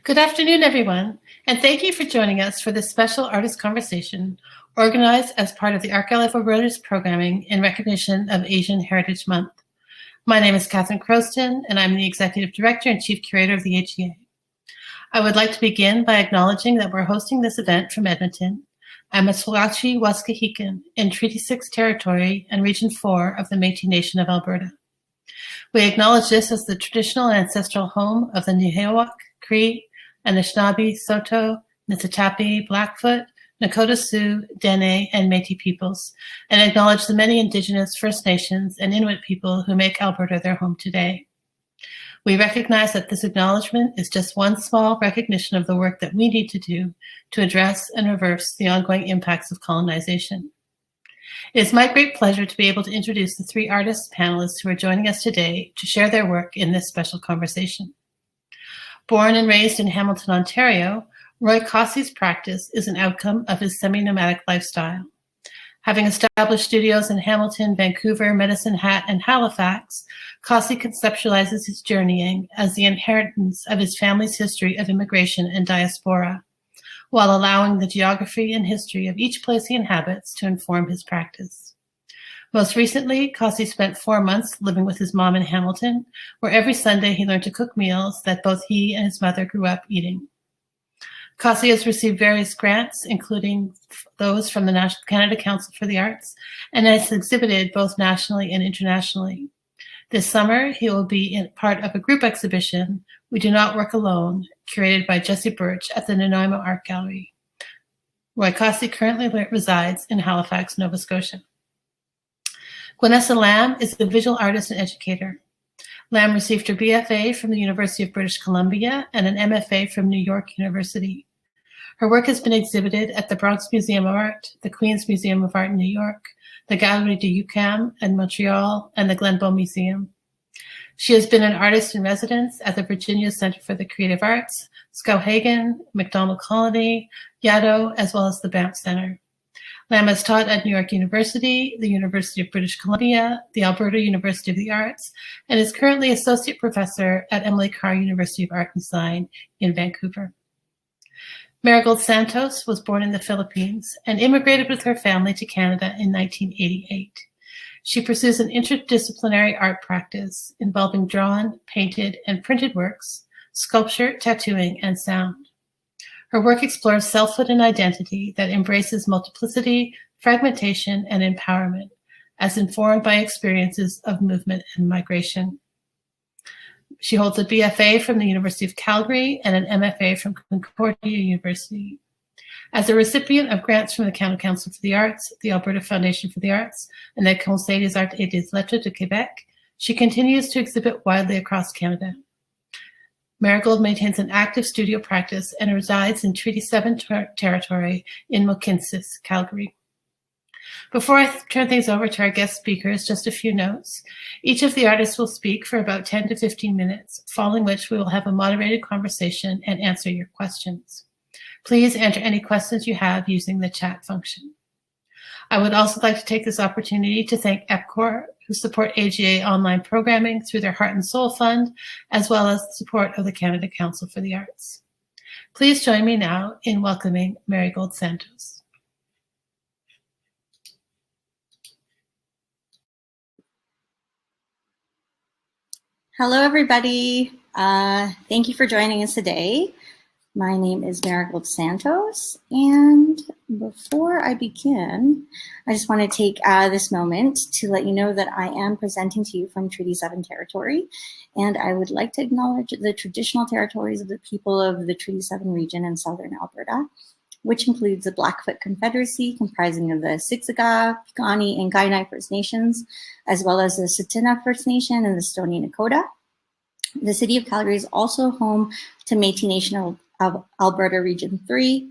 Good afternoon, everyone, and thank you for joining us for this special artist conversation organized as part of the Archive of Alberta's programming in recognition of Asian Heritage Month. My name is Catherine Crowston, and I'm the Executive Director and Chief Curator of the AGA. I would like to begin by acknowledging that we're hosting this event from Edmonton. I'm a Swachi Waskahikan in Treaty 6 territory and Region 4 of the Métis Nation of Alberta. We acknowledge this as the traditional and ancestral home of the Nihilwak, Cree, Anishinaabe, Saulteaux, Niitsitapi, Blackfoot, Nakota Sioux, Dene, and Métis peoples, and acknowledge the many Indigenous, First Nations, and Inuit people who make Alberta their home today. We recognize that this acknowledgement is just one small recognition of the work that we need to do to address and reverse the ongoing impacts of colonization. It is my great pleasure to be able to introduce the three artists panelists who are joining us today to share their work in this special conversation. Born and raised in Hamilton, Ontario, Roy Caussy's practice is an outcome of his semi-nomadic lifestyle. Having established studios in Hamilton, Vancouver, Medicine Hat, and Halifax, Cossey conceptualizes his journeying as the inheritance of his family's history of immigration and diaspora, while allowing the geography and history of each place he inhabits to inform his practice. Most recently, Cossey spent 4 months living with his mom in Hamilton, where every Sunday he learned to cook meals that both he and his mother grew up eating. Cossey has received various grants, including those from the National Canada Council for the Arts, and has exhibited both nationally and internationally. This summer, he will be part of a group exhibition, We Do Not Work Alone, curated by Jesse Birch at the Nanaimo Art Gallery. Roy Caussy currently resides in Halifax, Nova Scotia. Gwenessa Lamb is a visual artist and educator. Lamb received her BFA from the University of British Columbia and an MFA from New York University. Her work has been exhibited at the Bronx Museum of Art, the Queens Museum of Art in New York, the Galerie de UQAM in Montreal, and the Glenbow Museum. She has been an artist in residence at the Virginia Center for the Creative Arts, Skowhegan, MacDonald Colony, Yaddo, as well as the Banff Center. Lamb has taught at New York University, the University of British Columbia, the Alberta University of the Arts, and is currently Associate Professor at Emily Carr University of Art and Design in Vancouver. Marigold Santos was born in the Philippines and immigrated with her family to Canada in 1988. She pursues an interdisciplinary art practice involving drawn, painted, and printed works, sculpture, tattooing, and sound. Her work explores selfhood and identity that embraces multiplicity, fragmentation, and empowerment, as informed by experiences of movement and migration. She holds a BFA from the University of Calgary and an MFA from Concordia University. As a recipient of grants from the Canada Council for the Arts, the Alberta Foundation for the Arts, and the Conseil des Arts et des Lettres de Québec, she continues to exhibit widely across Canada. Marigold maintains an active studio practice and resides in Treaty 7 territory in Mohkinstsis, Calgary. Before I turn things over to our guest speakers, just a few notes. Each of the artists will speak for about 10 to 15 minutes, following which we will have a moderated conversation and answer your questions. Please enter any questions you have using the chat function. I would also like to take this opportunity to thank EPCOR, who support AGA online programming through their Heart and Soul Fund, as well as the support of the Canada Council for the Arts. Please join me now in welcoming Marigold Santos. Hello, everybody. Thank you for joining us today. My name is Marigold Santos, and before I begin, I just want to take this moment to let you know that I am presenting to you from Treaty 7 territory, and I would like to acknowledge the traditional territories of the people of the Treaty 7 region in southern Alberta, which includes the Blackfoot Confederacy, comprising of the Siksika, Piikani, and Kainai First Nations, as well as the Tsuut'ina First Nation and the Stoney Nakoda. The city of Calgary is also home to Métis Nation of Alberta Region 3.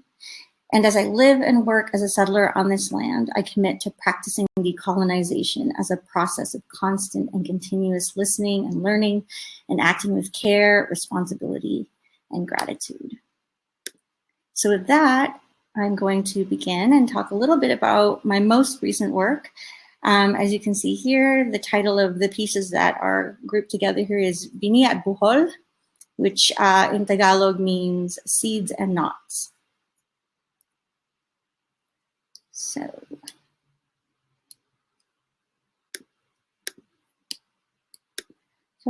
And as I live and work as a settler on this land, I commit to practicing decolonization as a process of constant and continuous listening and learning and acting with care, responsibility, and gratitude. So with that, I'm going to begin and talk a little bit about my most recent work. As you can see here, the title of the pieces that are grouped together here is Bini at Buhol, which in Tagalog means seeds and knots.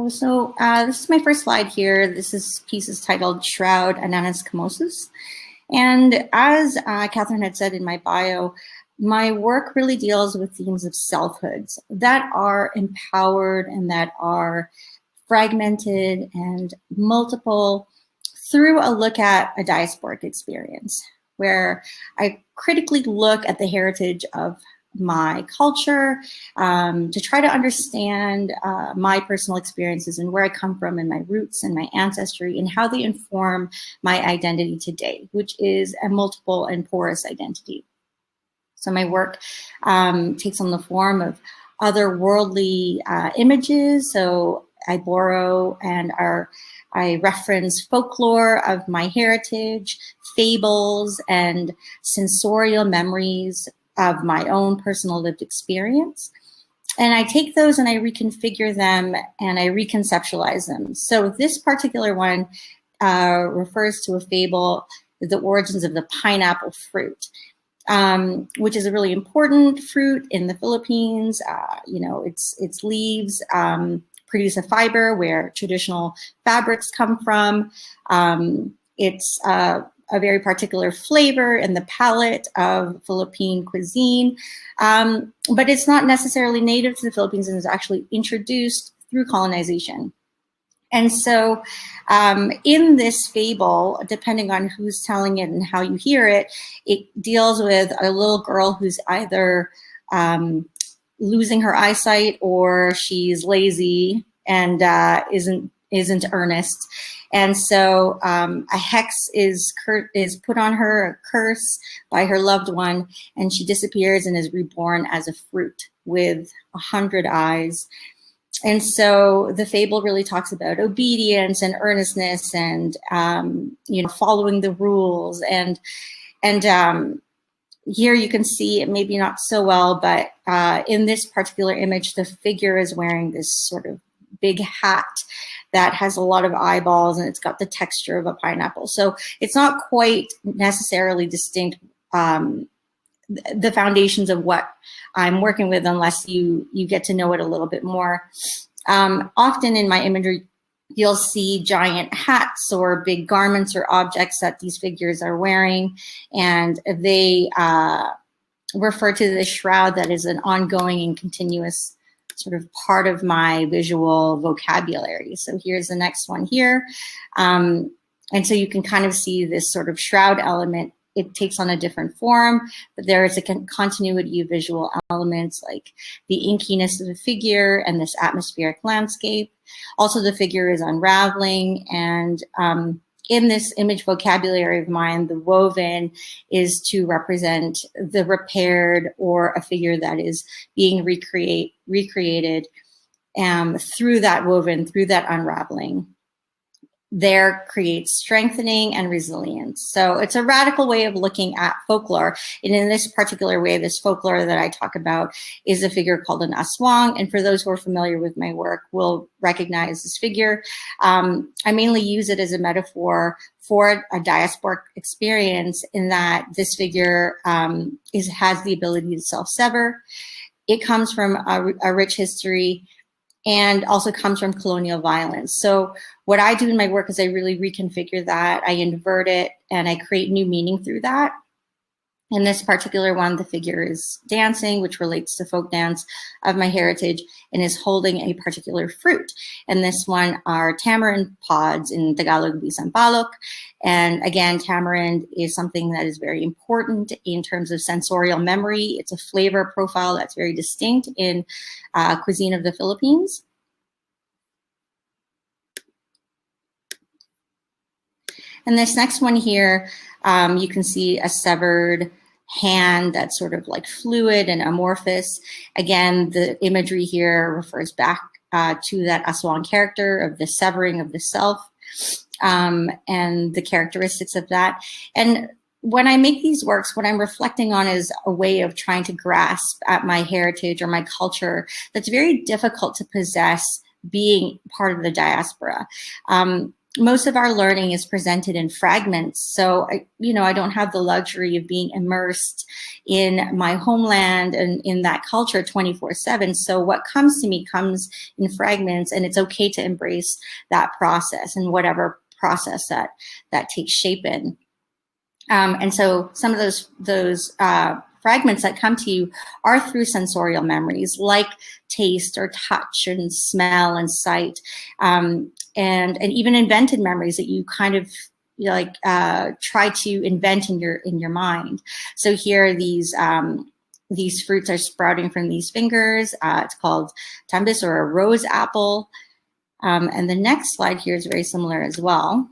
So this is my first slide here. This piece is titled Shroud Ananas Camosus. And as Catherine had said in my bio, my work really deals with themes of selfhoods that are empowered and that are fragmented and multiple through a look at a diasporic experience, where I critically look at the heritage of my culture to try to understand my personal experiences and where I come from and my roots and my ancestry and how they inform my identity today, which is a multiple and porous identity. So my work takes on the form of otherworldly images. So I borrow and I reference folklore of my heritage, fables, and sensorial memories of my own personal lived experience. And I take those and I reconfigure them and I reconceptualize them. So this particular one refers to a fable, the origins of the pineapple fruit, which is a really important fruit in the Philippines. Its leaves produce a fiber where traditional fabrics come from. It's a very particular flavor in the palate of Philippine cuisine, but it's not necessarily native to the Philippines and is actually introduced through colonization. And so in this fable, depending on who's telling it and how you hear it, it deals with a little girl who's either losing her eyesight or she's lazy and isn't earnest. And so a hex is put on her, a curse by her loved one, and she disappears and is reborn as a fruit with 100 eyes. And so the fable really talks about obedience and earnestness and following the rules. And here you can see it maybe not so well, but in this particular image, the figure is wearing this sort of big hat that has a lot of eyeballs and it's got the texture of a pineapple. So it's not quite necessarily distinct, the foundations of what I'm working with, unless you get to know it a little bit more. Often in my imagery, you'll see giant hats or big garments or objects that these figures are wearing, and they refer to the shroud that is an ongoing and continuous sort of part of my visual vocabulary. So here's the next one here. And so you can kind of see this sort of shroud element. It takes on a different form, but there is a continuity of visual elements like the inkiness of the figure and this atmospheric landscape. Also, the figure is unraveling, and in this image vocabulary of mine, the woven is to represent the repaired or a figure that is being recreated through that woven, through that unraveling. There creates strengthening and resilience. So it's a radical way of looking at folklore. And in this particular way, this folklore that I talk about is a figure called an Aswang. And for those who are familiar with my work will recognize this figure. I mainly use it as a metaphor for a diasporic experience in that this figure has the ability to self-sever. It comes from a rich history and also comes from colonial violence. So what I do in my work is I really reconfigure that, I invert it, and I create new meaning through that. In this particular one, the figure is dancing, which relates to folk dance of my heritage, and is holding a particular fruit. And this one are tamarind pods, in Tagalog, bisampalok. And again, tamarind is something that is very important in terms of sensorial memory. It's a flavor profile that's very distinct in cuisine of the Philippines. And this next one here, you can see a severed hand that's sort of like fluid and amorphous. Again, the imagery here refers back to that Aswang character of the severing of the self and the characteristics of that. And when I make these works, what I'm reflecting on is a way of trying to grasp at my heritage or my culture that's very difficult to possess being part of the diaspora. most of our learning is presented in fragments. So, I don't have the luxury of being immersed in my homeland and in that culture 24/7. So what comes to me comes in fragments, and it's okay to embrace that process and whatever process that takes shape in. And so some of those fragments that come to you are through sensorial memories, like taste or touch and smell and sight, and even invented memories that you kind of try to invent in your mind. So here, these fruits are sprouting from these fingers. It's called tambis, or a rose apple. And the next slide here is very similar as well.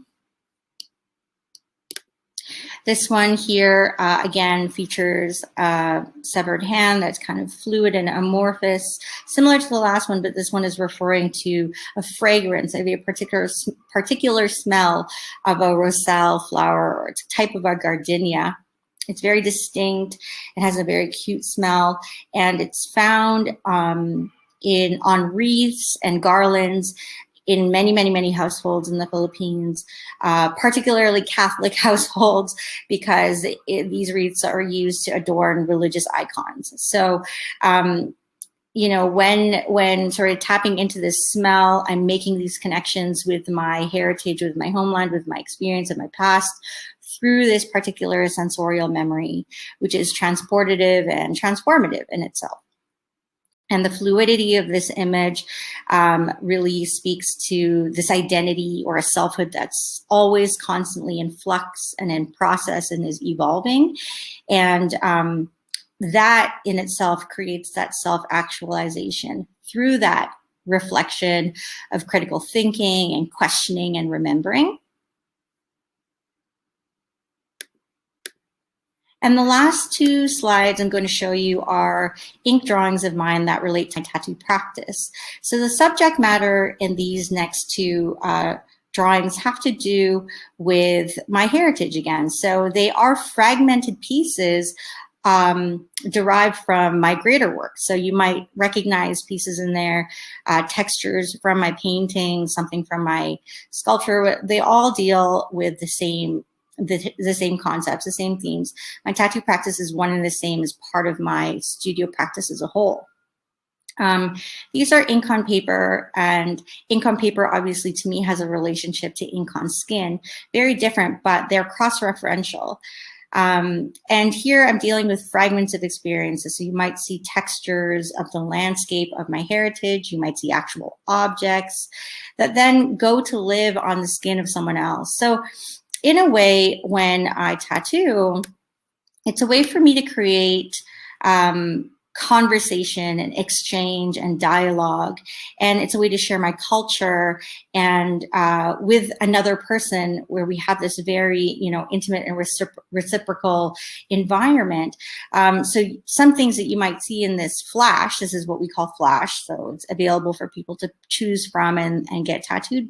This one here, again, features a severed hand that's kind of fluid and amorphous, similar to the last one, but this one is referring to a fragrance, maybe a particular smell of a roselle flower, or it's a type of a gardenia. It's very distinct. It has a very cute smell, and it's found on wreaths and garlands in many, many, many households in the Philippines, particularly Catholic households, because these wreaths are used to adorn religious icons. So, when sort of tapping into this smell, I'm making these connections with my heritage, with my homeland, with my experience of my past, through this particular sensorial memory, which is transportative and transformative in itself. And the fluidity of this image really speaks to this identity or a selfhood that's always constantly in flux and in process and is evolving. And that in itself creates that self-actualization through that reflection of critical thinking and questioning and remembering. And the last two slides I'm going to show you are ink drawings of mine that relate to my tattoo practice. So the subject matter in these next two drawings have to do with my heritage again. So they are fragmented pieces derived from my greater work. So you might recognize pieces in there, textures from my painting, something from my sculpture. They all deal with the same concepts, the same themes. My tattoo practice is one and the same as part of my studio practice as a whole. These are ink on paper, and ink on paper obviously to me has a relationship to ink on skin. Very different, but they're cross-referential. And here I'm dealing with fragments of experiences. So you might see textures of the landscape of my heritage. You might see actual objects that then go to live on the skin of someone else. So in a way, when I tattoo, it's a way for me to create conversation and exchange and dialogue. And it's a way to share my culture and with another person, where we have this very, intimate and reciprocal environment. So some things that you might see in this flash, this is what we call flash. So it's available for people to choose from and get tattooed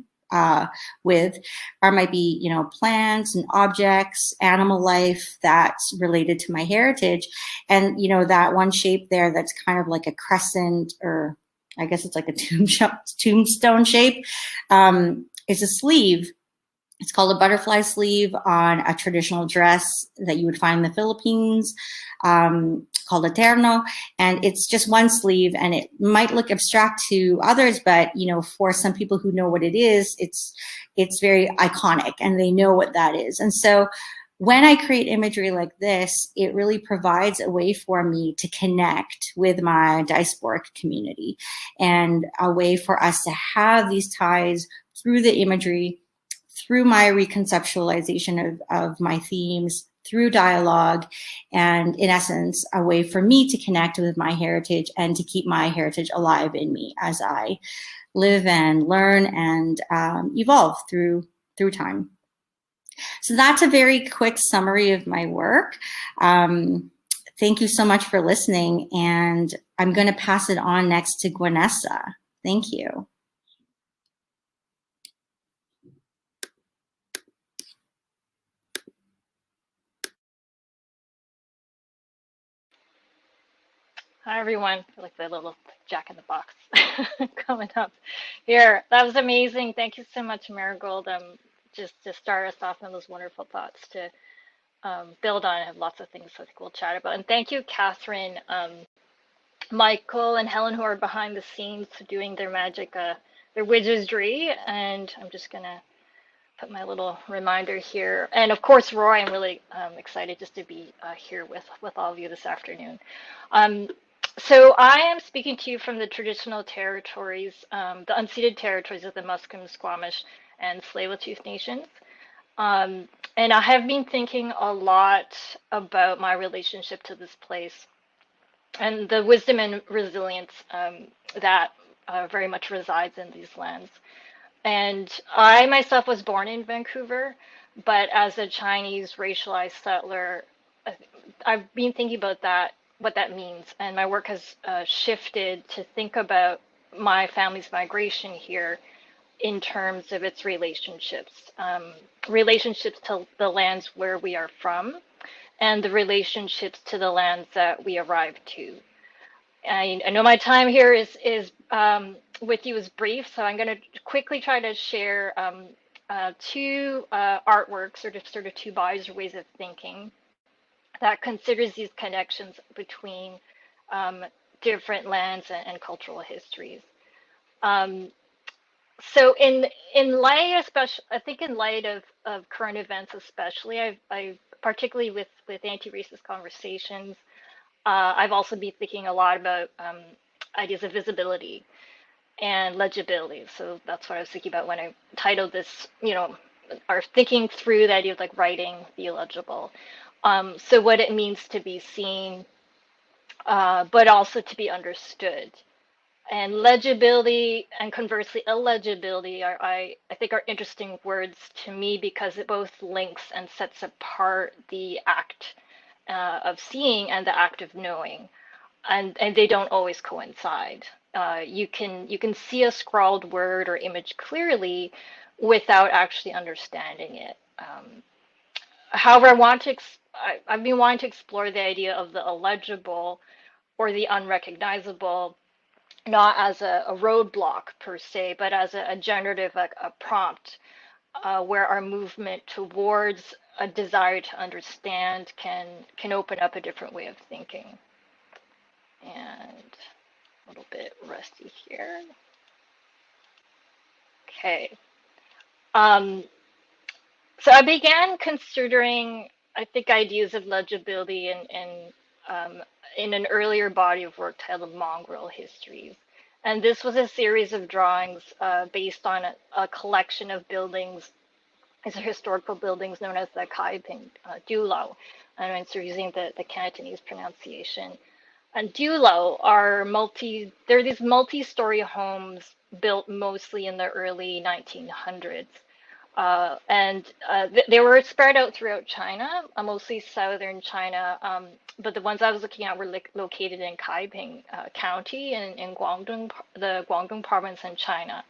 with, or might be, plants and objects, animal life that's related to my heritage. And, that one shape there that's kind of like a crescent, or I guess it's like a tombstone shape, is a sleeve. It's called a butterfly sleeve on a traditional dress that you would find in the Philippines, called a terno. And it's just one sleeve, and it might look abstract to others, but for some people who know what it is, it's very iconic, and they know what that is. And so when I create imagery like this, it really provides a way for me to connect with my diasporic community, and a way for us to have these ties through the imagery, through my reconceptualization of my themes, through dialogue, and in essence, a way for me to connect with my heritage and to keep my heritage alive in me as I live and learn and evolve through time. So that's a very quick summary of my work. Thank you so much for listening, and I'm going to pass it on next to Gwenessa. Thank you. Hi, everyone. I like the little Jack in the Box. coming up here. That was amazing. Thank you so much, Marigold. Just to start us off on those wonderful thoughts to build on. I have lots of things I think we'll chat about. And thank you, Catherine, Michael, and Helen, who are behind the scenes doing their magic, their wizardry. And I'm just gonna put my little reminder here. And of course, Roy, I'm really excited just to be here with all of you this afternoon. So I am speaking to you from the traditional territories, the unceded territories of the Musqueam, Squamish, and Tsleil-Waututh nations. And I have been thinking a lot about my relationship to this place and the wisdom and resilience that very much resides in these lands. And I myself was born in Vancouver, but as a Chinese racialized settler, I've been thinking about that, what that means. And my work has shifted to think about my family's migration here in terms of its relationships, relationships to the lands where we are from, and the relationships to the lands that we arrived to. I know my time here is with you is brief, so I'm going to quickly try to share two artworks, or sort of two bodies or ways of thinking that considers these connections between different lands and cultural histories. So in light, especially, I think in light of current events, especially, I particularly with anti-racist conversations, I've also been thinking a lot about ideas of visibility and legibility. So that's what I was thinking about when I titled this, or thinking through the idea of like writing the illegible. So what it means to be seen, but also to be understood. And legibility and conversely illegibility are, I think, are interesting words to me because it both links and sets apart the act of seeing and the act of knowing, and they don't always coincide. You can see a scrawled word or image clearly without actually understanding it. However, I've been wanting to explore the idea of the illegible or the unrecognizable, not as a roadblock per se, but as a generative, like a prompt, where our movement towards a desire to understand can open up a different way of thinking. And a little bit rusty here. Okay. So I began considering, I think, ideas of legibility in an earlier body of work titled Mongrel Histories. And this was a series of drawings based on a collection of buildings. These are historical buildings known as the Kaiping Dulau. And I'm sort of using the Cantonese pronunciation. And Dulau are they're these multi-story homes built mostly in the early 1900s. They were spread out throughout China, mostly southern China. But the ones I was looking at were located in Kaiping County in Guangdong, the Guangdong province in China.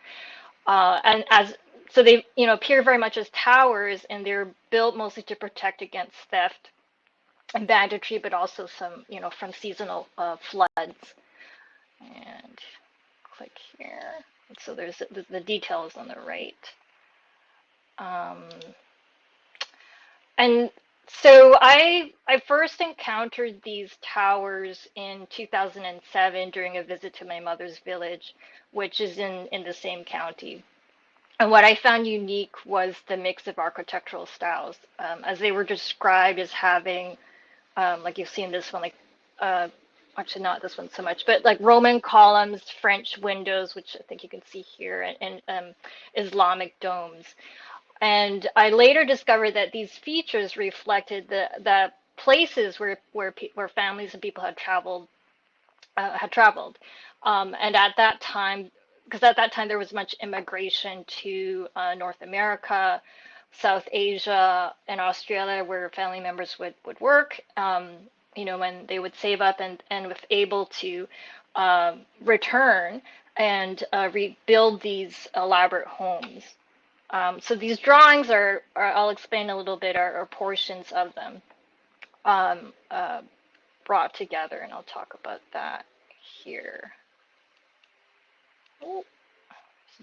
So they appear very much as towers, and they're built mostly to protect against theft and banditry, but also some from seasonal floods. And click here. So there's the details on the right. And so I first encountered these towers in 2007 during a visit to my mother's village, which is in the same county. And what I found unique was the mix of architectural styles, as they were described as having, like you've seen this one, like actually not this one so much, but like Roman columns, French windows, which I think you can see here, and Islamic domes. And I later discovered that these features reflected the places where families and people had traveled. And at that time, because at that time there was much immigration to North America, South Asia, and Australia, where family members would work. When they would save up and was able to return and rebuild these elaborate homes. So these drawings are I'll explain a little bit, are portions of them brought together, and I'll talk about that here. Oh,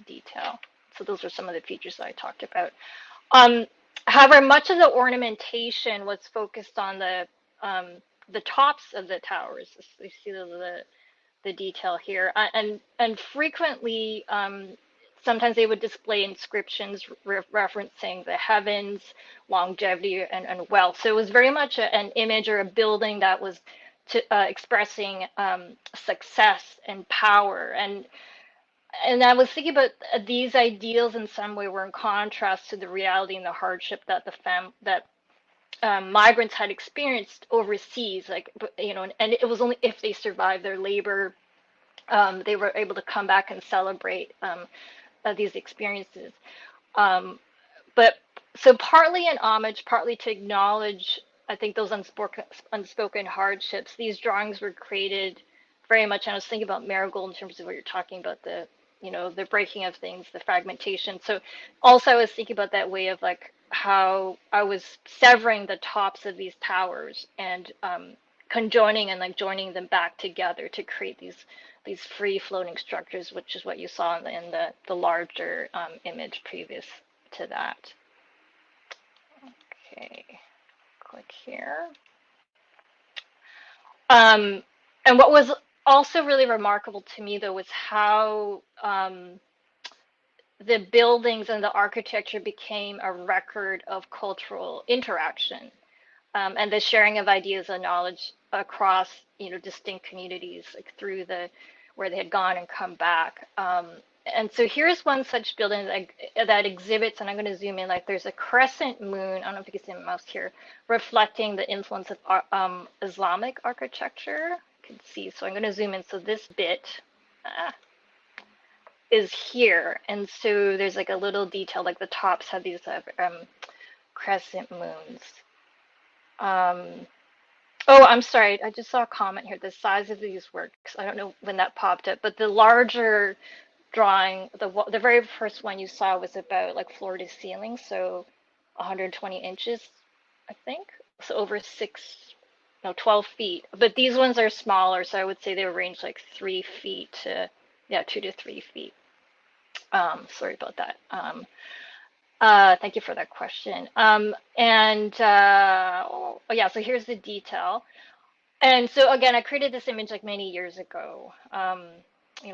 detail. So those are some of the features that I talked about. However, much of the ornamentation was focused on the tops of the towers. You see the detail here, and frequently, sometimes they would display inscriptions referencing the heavens, longevity, and wealth. So it was very much an image or a building that was expressing success and power. And I was thinking about these ideals in some way were in contrast to the reality and the hardship that migrants had experienced overseas, like, and it was only if they survived their labor, they were able to come back and celebrate these experiences. But so partly in homage, partly to acknowledge, I think, those unspoken hardships, these drawings were created very much. And I was thinking about Marigold in terms of what you're talking about, the breaking of things, the fragmentation. So also I was thinking about that way of like how I was severing the tops of these towers and conjoining and like joining them back together to create these free floating structures, which is what you saw in the larger image previous to that. Okay, click here. And what was also really remarkable to me, though, was how the buildings and the architecture became a record of cultural interaction, and the sharing of ideas and knowledge across, distinct communities, like through where they had gone and come back. And so here's one such building that exhibits, and I'm going to zoom in, like there's a crescent moon, I don't know if you can see my mouse here, reflecting the influence of Islamic architecture. You can see, so I'm going to zoom in. So this bit is here. And so there's like a little detail, like the tops have these crescent moons. Oh, I'm sorry. I just saw a comment here. The size of these works. I don't know when that popped up, but the larger drawing, the very first one you saw was about like floor to ceiling, so 120 inches, I think. So over 12 feet. But these ones are smaller, so I would say they range like 3 feet to, 2 to 3 feet. Sorry about that. Thank you for that question. Yeah, so here's the detail. And so again, I created this image like many years ago,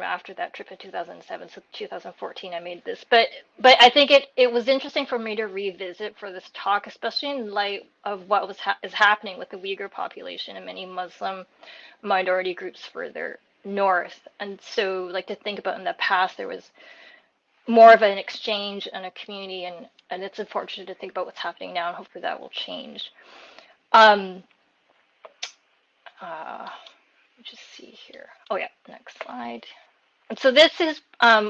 after that trip in 2007, so 2014, I made this. But I think it was interesting for me to revisit for this talk, especially in light of what is happening with the Uyghur population and many Muslim minority groups further north. And so like to think about in the past, there was more of an exchange and a community, and it's unfortunate to think about what's happening now, and hopefully that will change. Just see here. Oh yeah, next slide. And so this is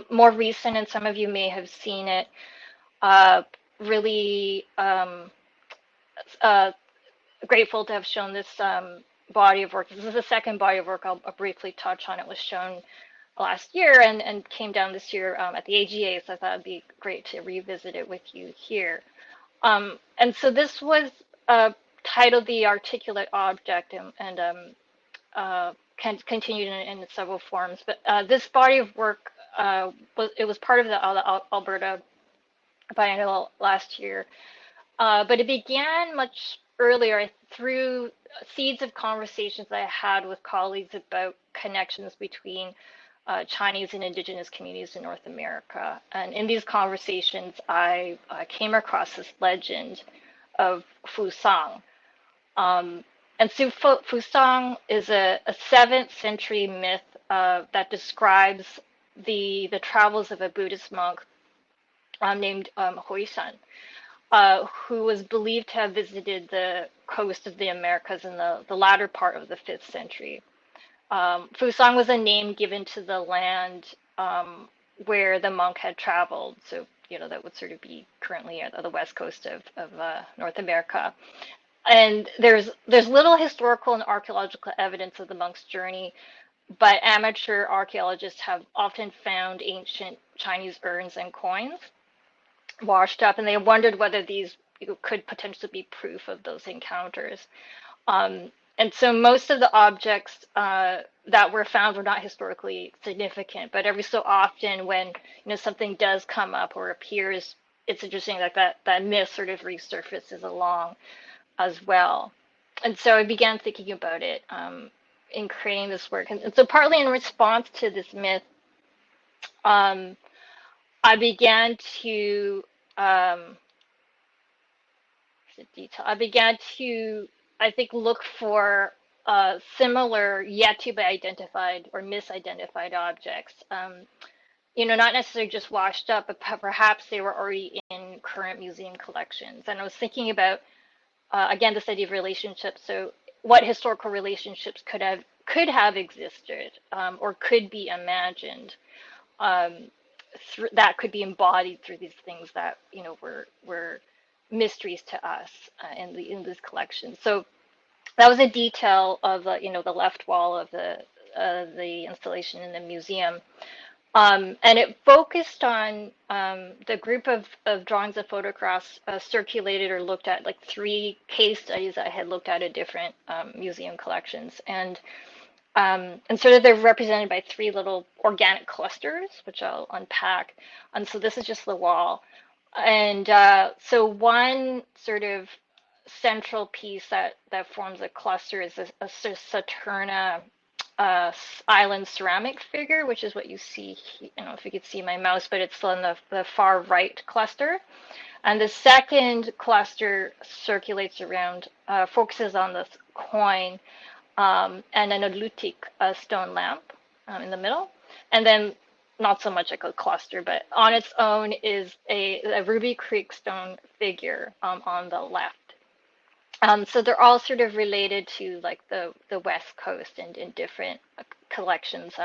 more recent, and some of you may have seen it. Really grateful to have shown this body of work. This is the second body of work I'll briefly touch on. It was shown last year and came down this year at the AGA, so I thought it'd be great to revisit it with you here. And so this was titled The Articulate Object, and continued in several forms. But this body of work was part of the Alberta Biennial last year, but it began much earlier through seeds of conversations that I had with colleagues about connections between Chinese and Indigenous communities in North America. And in these conversations, I came across this legend of Fusang. And so Fusang is a 7th century myth that describes the travels of a Buddhist monk named Huishan, who was believed to have visited the coast of the Americas in the latter part of the 5th century. Fusang was a name given to the land where the monk had traveled. So, that would sort of be currently at the west coast of North America. And there's little historical and archaeological evidence of the monk's journey, but amateur archaeologists have often found ancient Chinese urns and coins washed up, and they wondered whether these could potentially be proof of those encounters. And so most of the objects that were found were not historically significant, but every so often when something does come up or appears, it's interesting that myth sort of resurfaces along as well. And so I began thinking about it in creating this work. And so partly in response to this myth, I began to I think, look for similar yet to be identified or misidentified objects. Not necessarily just washed up, but perhaps they were already in current museum collections. And I was thinking about again this idea of relationships. So what historical relationships could have existed or could be imagined that could be embodied through these things that were mysteries to us in this collection. So that was a detail of the left wall of the installation in the museum. And it focused on the group of drawings and photographs circulated or looked at, like 3 case studies I had looked at in different museum collections. And sort of they're represented by 3 little organic clusters, which I'll unpack. And so this is just the wall. And so one sort of central piece that forms a cluster is a Saturna island ceramic figure, which is what you see. I don't know if you could see my mouse, but it's on the far right cluster. And the second cluster circulates around, focuses on this coin and an Aleutic stone lamp in the middle. And then not so much like a cluster, but on its own is a Ruby Creek stone figure on the left. So they're all sort of related to like the West Coast and in different collections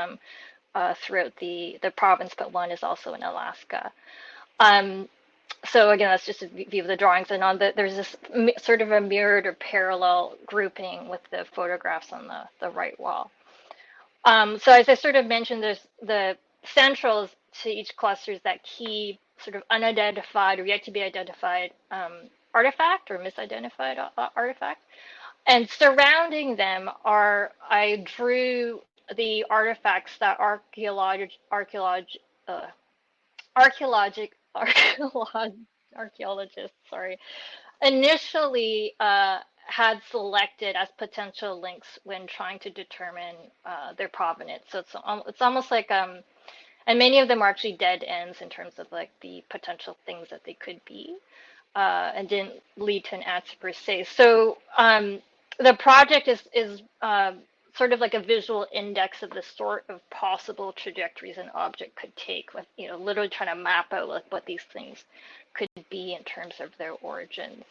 throughout the province, but one is also in Alaska. So again, that's just a view of the drawings, and there's this sort of a mirrored or parallel grouping with the photographs on the right wall. So as I sort of mentioned, there's the centrals to each cluster is that key sort of unidentified or yet to be identified artifact or misidentified artifact. And surrounding them I drew the artifacts that archaeologists, initially had selected as potential links when trying to determine their provenance. So it's almost like and many of them are actually dead ends in terms of like the potential things that they could be, and didn't lead to an answer per se. So the project is sort of like a visual index of the sort of possible trajectories an object could take, with literally trying to map out like what these things could be in terms of their origins.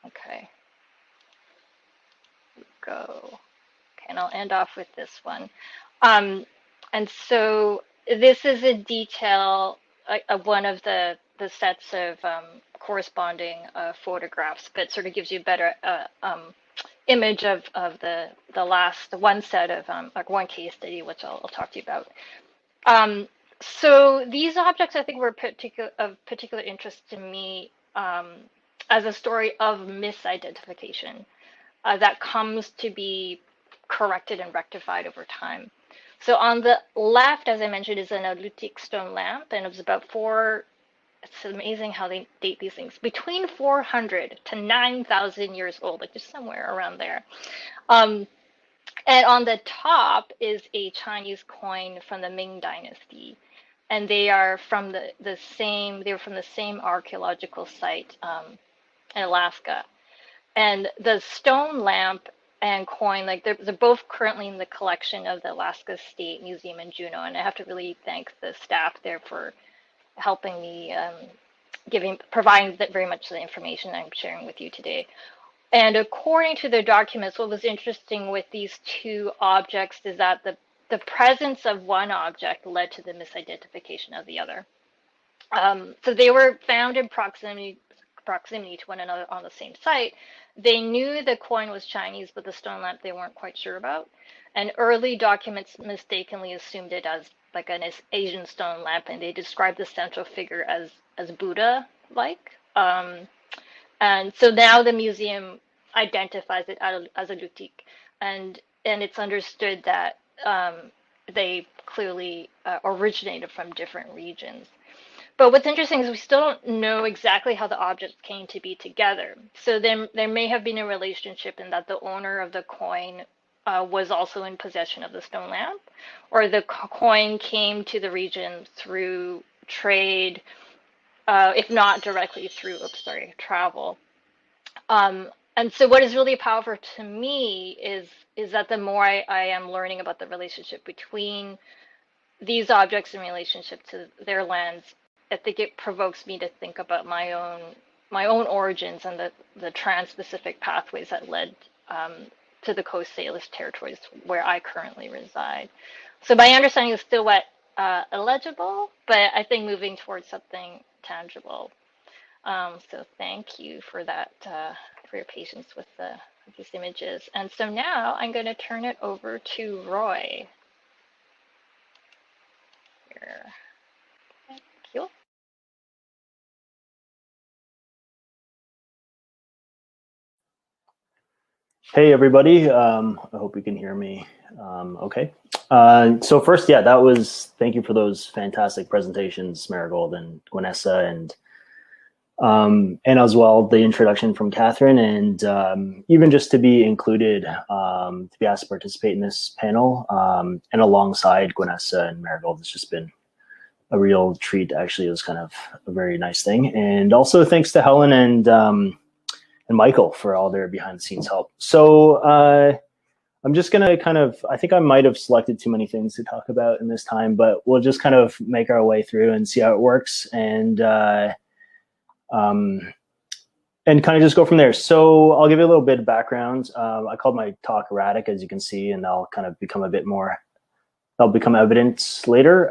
Okay, go. Okay, and I'll end off with this one. And so this is a detail of one of the sets of corresponding photographs, but sort of gives you a better image of the one set of like one case study, which I'll talk to you about. So these objects, I think, were of particular interest to me as a story of misidentification that comes to be corrected and rectified over time. So on the left, as I mentioned, is an Aleutic stone lamp, and it was about it's amazing how they date these things, between 400 to 9,000 years old, like just somewhere around there. And on the top is a Chinese coin from the Ming Dynasty, and they are from the same archaeological site in Alaska. And the stone lamp and coin, like they're both currently in the collection of the Alaska State Museum in Juneau, and I have to really thank the staff there for helping me, providing very much the information I'm sharing with you today. And according to the documents, what was interesting with these 2 objects is that the presence of one object led to the misidentification of the other. So they were found in proximity to one another on the same site. They knew the coin was Chinese, but the stone lamp they weren't quite sure about. And early documents mistakenly assumed it as like an Asian stone lamp, and they described the central figure as Buddha-like. And so now the museum identifies it as a lutique, and it's understood that they clearly originated from different regions. But what's interesting is we still don't know exactly how the objects came to be together. So there may have been a relationship in that the owner of the coin was also in possession of the stone lamp, or the coin came to the region through trade, if not directly through, travel. And so what is really powerful to me is that the more I am learning about the relationship between these objects in relationship to their lands, I think it provokes me to think about my own origins and the trans-Pacific pathways that led to the Coast Salish territories where I currently reside. So my understanding is still illegible, but I think moving towards something tangible. So thank you for that, for your patience with these images. And so now I'm going to turn it over to Roy. Here. Thank you. Hey, everybody. I hope you can hear me okay. So first, yeah, thank you for those fantastic presentations, Marigold and Gwenessa, and as well, the introduction from Catherine, and even just to be included, to be asked to participate in this panel, and alongside Gwenessa and Marigold, it's just been a real treat. Actually, it was kind of a very nice thing. And also thanks to Helen and Michael for all their behind the scenes help. So I'm just gonna I think I might have selected too many things to talk about in this time, but we'll just kind of make our way through and see how it works, and kind of just go from there. So I'll give you a little bit of background. I called my talk erratic, as you can see, and that'll kind of become a bit more, that'll become evident later.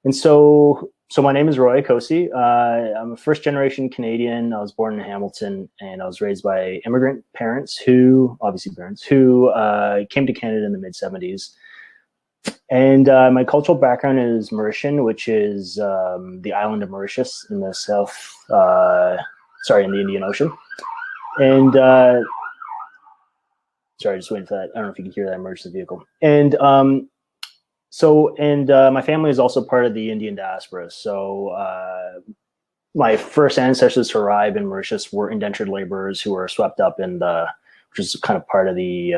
And so my name is Roy Caussy. I'm a first generation Canadian. I was born in Hamilton, and I was raised by immigrant parents who came to Canada in the mid 70s. And my cultural background is Mauritian, which is the island of Mauritius in the in the Indian Ocean. And sorry, just waiting for that. I don't know if you can hear that emergency vehicle. And my family is also part of the Indian diaspora. So my first ancestors to arrive in Mauritius were indentured laborers who were swept up which is kind of part of the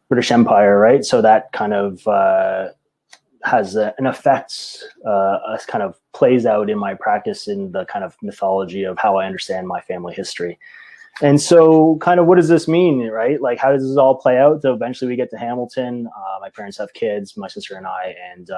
British Empire, right? So that kind of has an effect, kind of plays out in my practice in the kind of mythology of how I understand my family history. And so kind of what does this mean, right? Like, how does this all play out? So eventually we get to Hamilton. My parents have kids, my sister and I, and,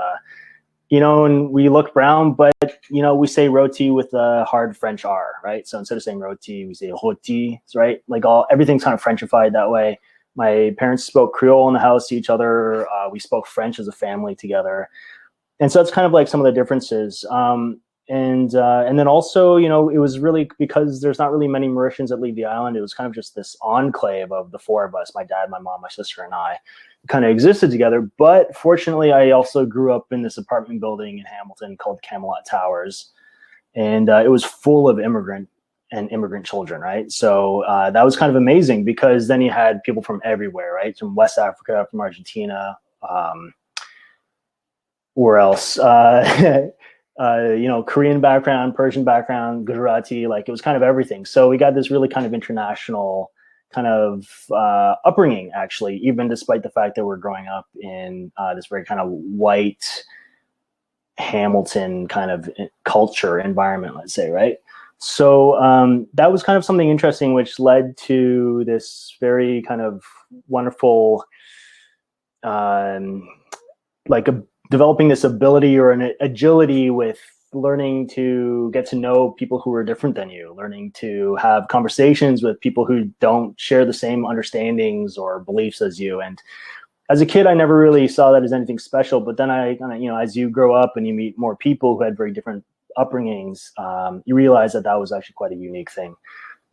and we look brown, but, we say roti with a hard French R, right? So instead of saying roti, we say roti, right? Like everything's kind of Frenchified that way. My parents spoke Creole in the house to each other. We spoke French as a family together. And so that's kind of like some of the differences. And then also, it was really because there's not really many Mauritians that leave the island. It was kind of just this enclave of the four of us, my dad, my mom, my sister, and I, kind of existed together. But fortunately, I also grew up in this apartment building in Hamilton called Camelot Towers. And it was full of immigrant children, right? So that was kind of amazing because then you had people from everywhere, right? From West Africa, from Argentina, where else? Korean background, Persian background, Gujarati, like it was kind of everything. So we got this really kind of international kind of upbringing, actually, even despite the fact that we're growing up in this very kind of white Hamilton kind of culture environment, let's say, right? So that was kind of something interesting, which led to this very kind of wonderful, developing this ability or an agility with learning to get to know people who are different than you, learning to have conversations with people who don't share the same understandings or beliefs as you. And as a kid, I never really saw that as anything special. But then I kind of, as you grow up and you meet more people who had very different upbringings, you realize that was actually quite a unique thing.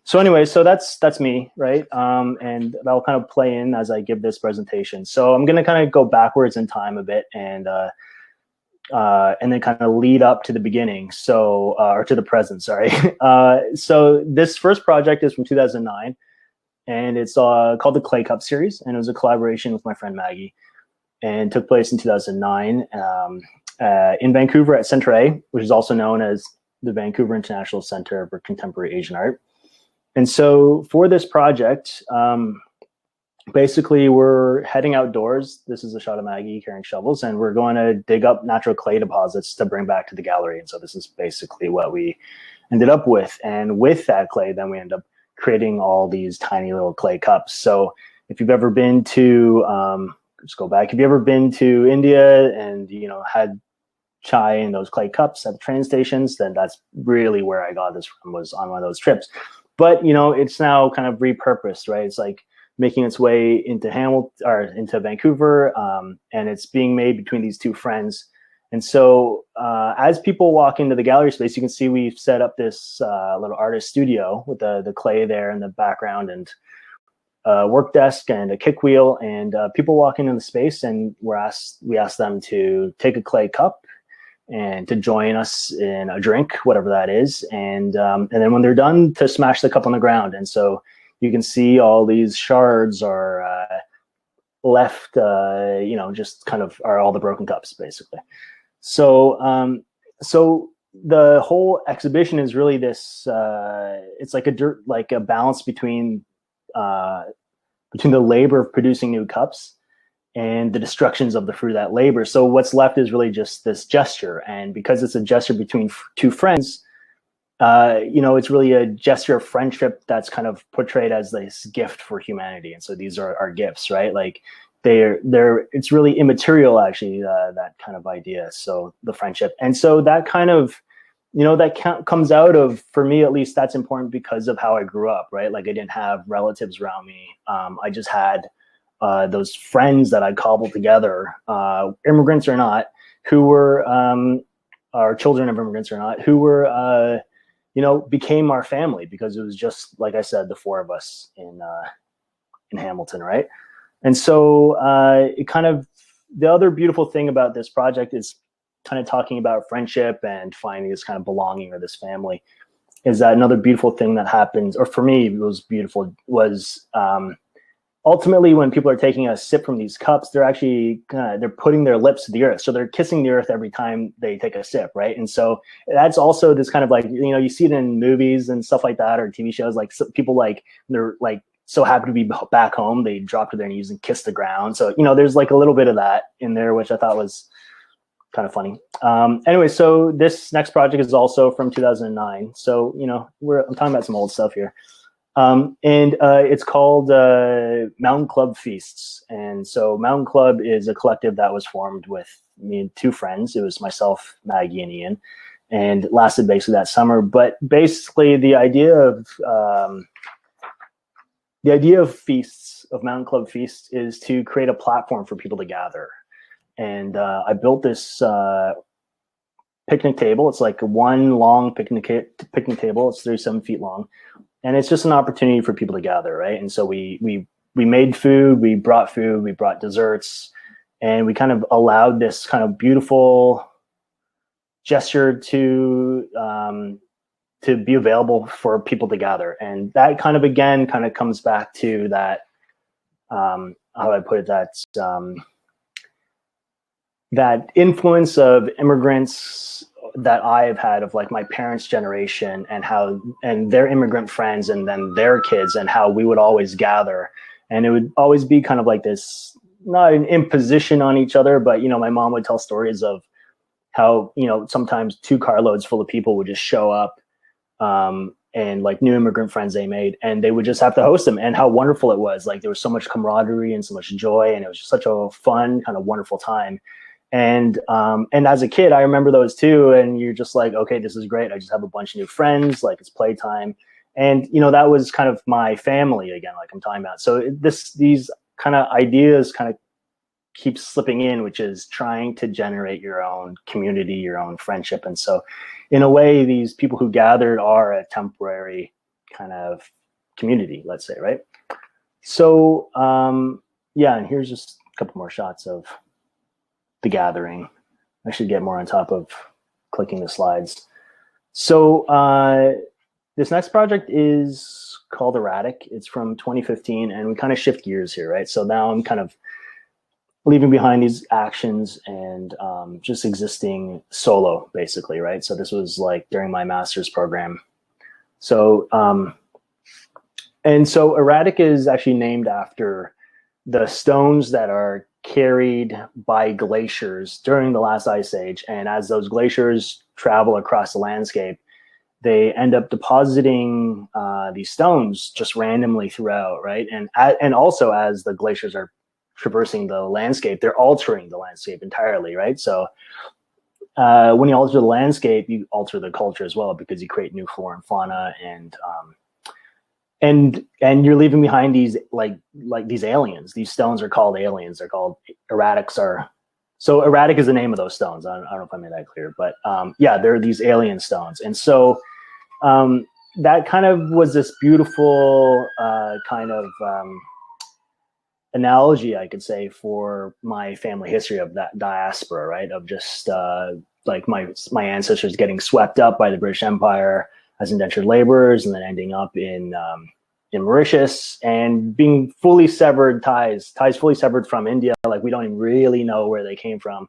So anyway, so that's me, right? And that'll kind of play in as I give this presentation. So I'm going to kind of go backwards in time a bit and then kind of lead up to the beginning. So, or to the present, sorry. So this first project is from 2009. and it's called the Clay Cup series, and it was a collaboration with my friend Maggie, and took place in 2009 in Vancouver at Centre A, which is also known as the Vancouver International Center for Contemporary Asian Art. And so for this project, basically we're heading outdoors. This is a shot of Maggie carrying shovels, and we're going to dig up natural clay deposits to bring back to the gallery. And so this is basically what we ended up with. And with that clay, then we end up creating all these tiny little clay cups. So if you've ever been to, just go back, if you've ever been to India and, you know, had chai in those clay cups at the train stations, then that's really where I got this from, was on one of those trips. But, you know, it's now kind of repurposed, right? It's like making its way into Hamilton or into Vancouver, and it's being made between these two friends. And so as people walk into the gallery space, you can see we've set up this little artist studio with the clay there in the background, and a work desk and a kick wheel, and people walk into the space, and we ask them to take a clay cup and to join us in a drink, whatever that is, and then when they're done, to smash the cup on the ground. And so you can see all these shards are left, you know, just kind of are all the broken cups, basically. So so the whole exhibition is really this, it's like a balance between the labor of producing new cups and the destructions of the fruit of that labor. So what's left is really just this gesture. And because it's a gesture between two friends, you know, it's really a gesture of friendship that's kind of portrayed as this gift for humanity. And so these are our gifts, right? Like it's really immaterial, actually, that kind of idea. So the friendship. And so that kind of, you know, that comes out of, for me at least, that's important because of how I grew up, right? Like I didn't have relatives around me. I just had those friends that I cobbled together, immigrants or not, who were, or children of immigrants or not, who were, you know, became our family, because it was just, like I said, the four of us in Hamilton, right? And so it kind of, the other beautiful thing about this project is kind of talking about friendship and finding this kind of belonging or this family, is that another beautiful thing that happens, or for me, it was beautiful, was ultimately when people are taking a sip from these cups, they're actually they're putting their lips to the earth. So they're kissing the earth every time they take a sip, right? And so that's also this kind of like, you know, you see it in movies and stuff like that, or TV shows, like people like, they're like so happy to be back home, they drop to their knees and kiss the ground. So, you know, there's like a little bit of that in there, which I thought was kind of funny. Anyway, so this next project is also from 2009. So, you know, I'm talking about some old stuff here. And it's called Mountain Club Feasts. And so Mountain Club is a collective that was formed with me and two friends. It was myself, Maggie, and Ian, and it lasted basically that summer. But basically the idea of feasts, of Mountain Club Feasts, is to create a platform for people to gather. And I built this picnic table. It's like one long picnic table. It's 37 feet long. And it's just an opportunity for people to gather, right? And so we made food, we brought desserts, and we kind of allowed this kind of beautiful gesture to be available for people to gather. And that kind of, again, kind of comes back to that, how do I put it, that influence of immigrants that I've had, of like my parents' generation, and their immigrant friends, and then their kids, and how we would always gather. And it would always be kind of like this, not an imposition on each other, but, you know, my mom would tell stories of how, you know, sometimes 2 carloads full of people would just show up, and like new immigrant friends they made, and they would just have to host them, and how wonderful it was. Like there was so much camaraderie and so much joy, and it was just such a fun, kind of wonderful time. And as a kid, I remember those too. And you're just like, okay, this is great. I just have a bunch of new friends, like it's playtime. And, you know, that was kind of my family again, like I'm talking about. So these kind of ideas kind of keep slipping in, which is trying to generate your own community, your own friendship. And so in a way, these people who gathered are a temporary kind of community, let's say, right? So, yeah, and here's just a couple more shots of the gathering. I should get more on top of clicking the slides. So this next project is called Erratic. It's from 2015, and we kind of shift gears here, right? So now I'm kind of leaving behind these actions and just existing solo, basically, right? So this was like during my master's program. So, and so Erratic is actually named after the stones that are carried by glaciers during the last ice age. And as those glaciers travel across the landscape, they end up depositing these stones just randomly throughout, right? And also as the glaciers are traversing the landscape, they're altering the landscape entirely, right? So when you alter the landscape, you alter the culture as well, because you create new flora and fauna, and you're leaving behind these like these aliens. These stones are called aliens. They're called erratics. So erratic is the name of those stones. I don't know if I made that clear, but yeah, they're these alien stones. And so that kind of was this beautiful kind of analogy, I could say, for my family history of that diaspora, right? Of just like my ancestors getting swept up by the British Empire as indentured laborers, and then ending up in Mauritius and being fully severed ties fully severed from India. Like, we don't even really know where they came from.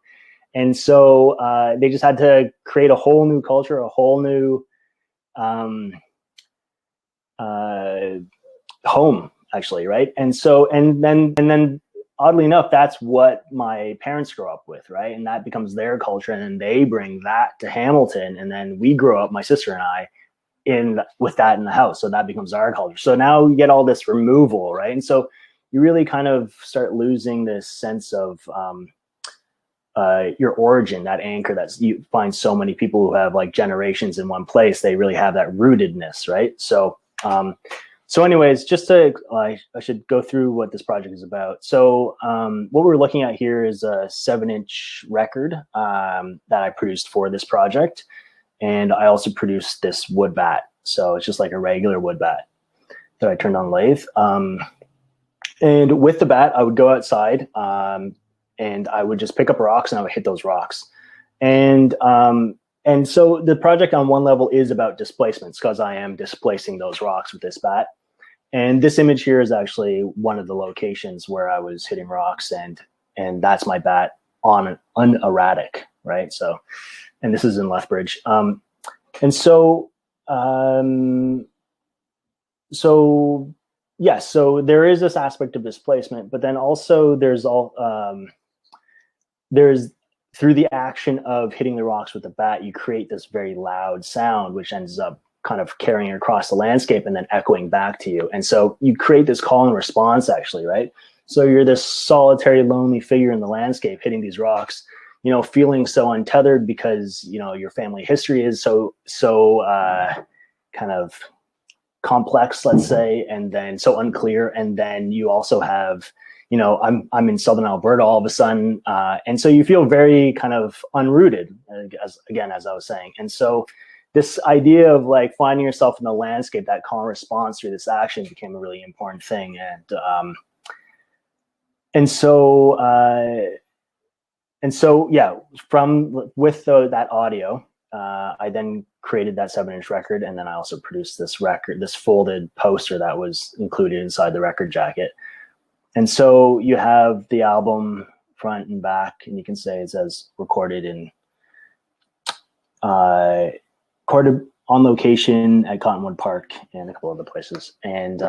And so they just had to create a whole new culture, a whole new home, actually, right? And so, and then oddly enough, that's what my parents grow up with, right? And that becomes their culture, and then they bring that to Hamilton, and then we grow up, my sister and I, with that in the house. So that becomes our culture. So now you get all this removal, right? And so you really kind of start losing this sense of your origin, that anchor that you find so many people who have like generations in one place. They really have that rootedness, right? So so anyways, just to, I should go through what this project is about. So what we're looking at here is a 7-inch record that I produced for this project. And I also produced this wood bat. So it's just like a regular wood bat that I turned on lathe. And with the bat, I would go outside and I would just pick up rocks and I would hit those rocks. And so the project on one level is about displacements, because I am displacing those rocks with this bat. And this image here is actually one of the locations where I was hitting rocks, and that's my bat on an erratic, right? So, and this is in Lethbridge. And so, yes, so there is this aspect of displacement, but then also there's through the action of hitting the rocks with the bat, you create this very loud sound, which ends up kind of carrying across the landscape and then echoing back to you. And so you create this call and response, actually, right? So you're this solitary, lonely figure in the landscape hitting these rocks, you know, feeling so untethered because, you know, your family history is so kind of complex, let's say, and then so unclear. And then you also have, you know, I'm in Southern Alberta all of a sudden. And so you feel very kind of unrooted, as I was saying. And so this idea of like finding yourself in the landscape, that call and response through this action became a really important thing. And so yeah, with that audio, I then created that 7-inch record, and then I also produced this folded poster that was included inside the record jacket. And so you have the album front and back, and you can say it says recorded on location at Cottonwood Park and a couple other places. And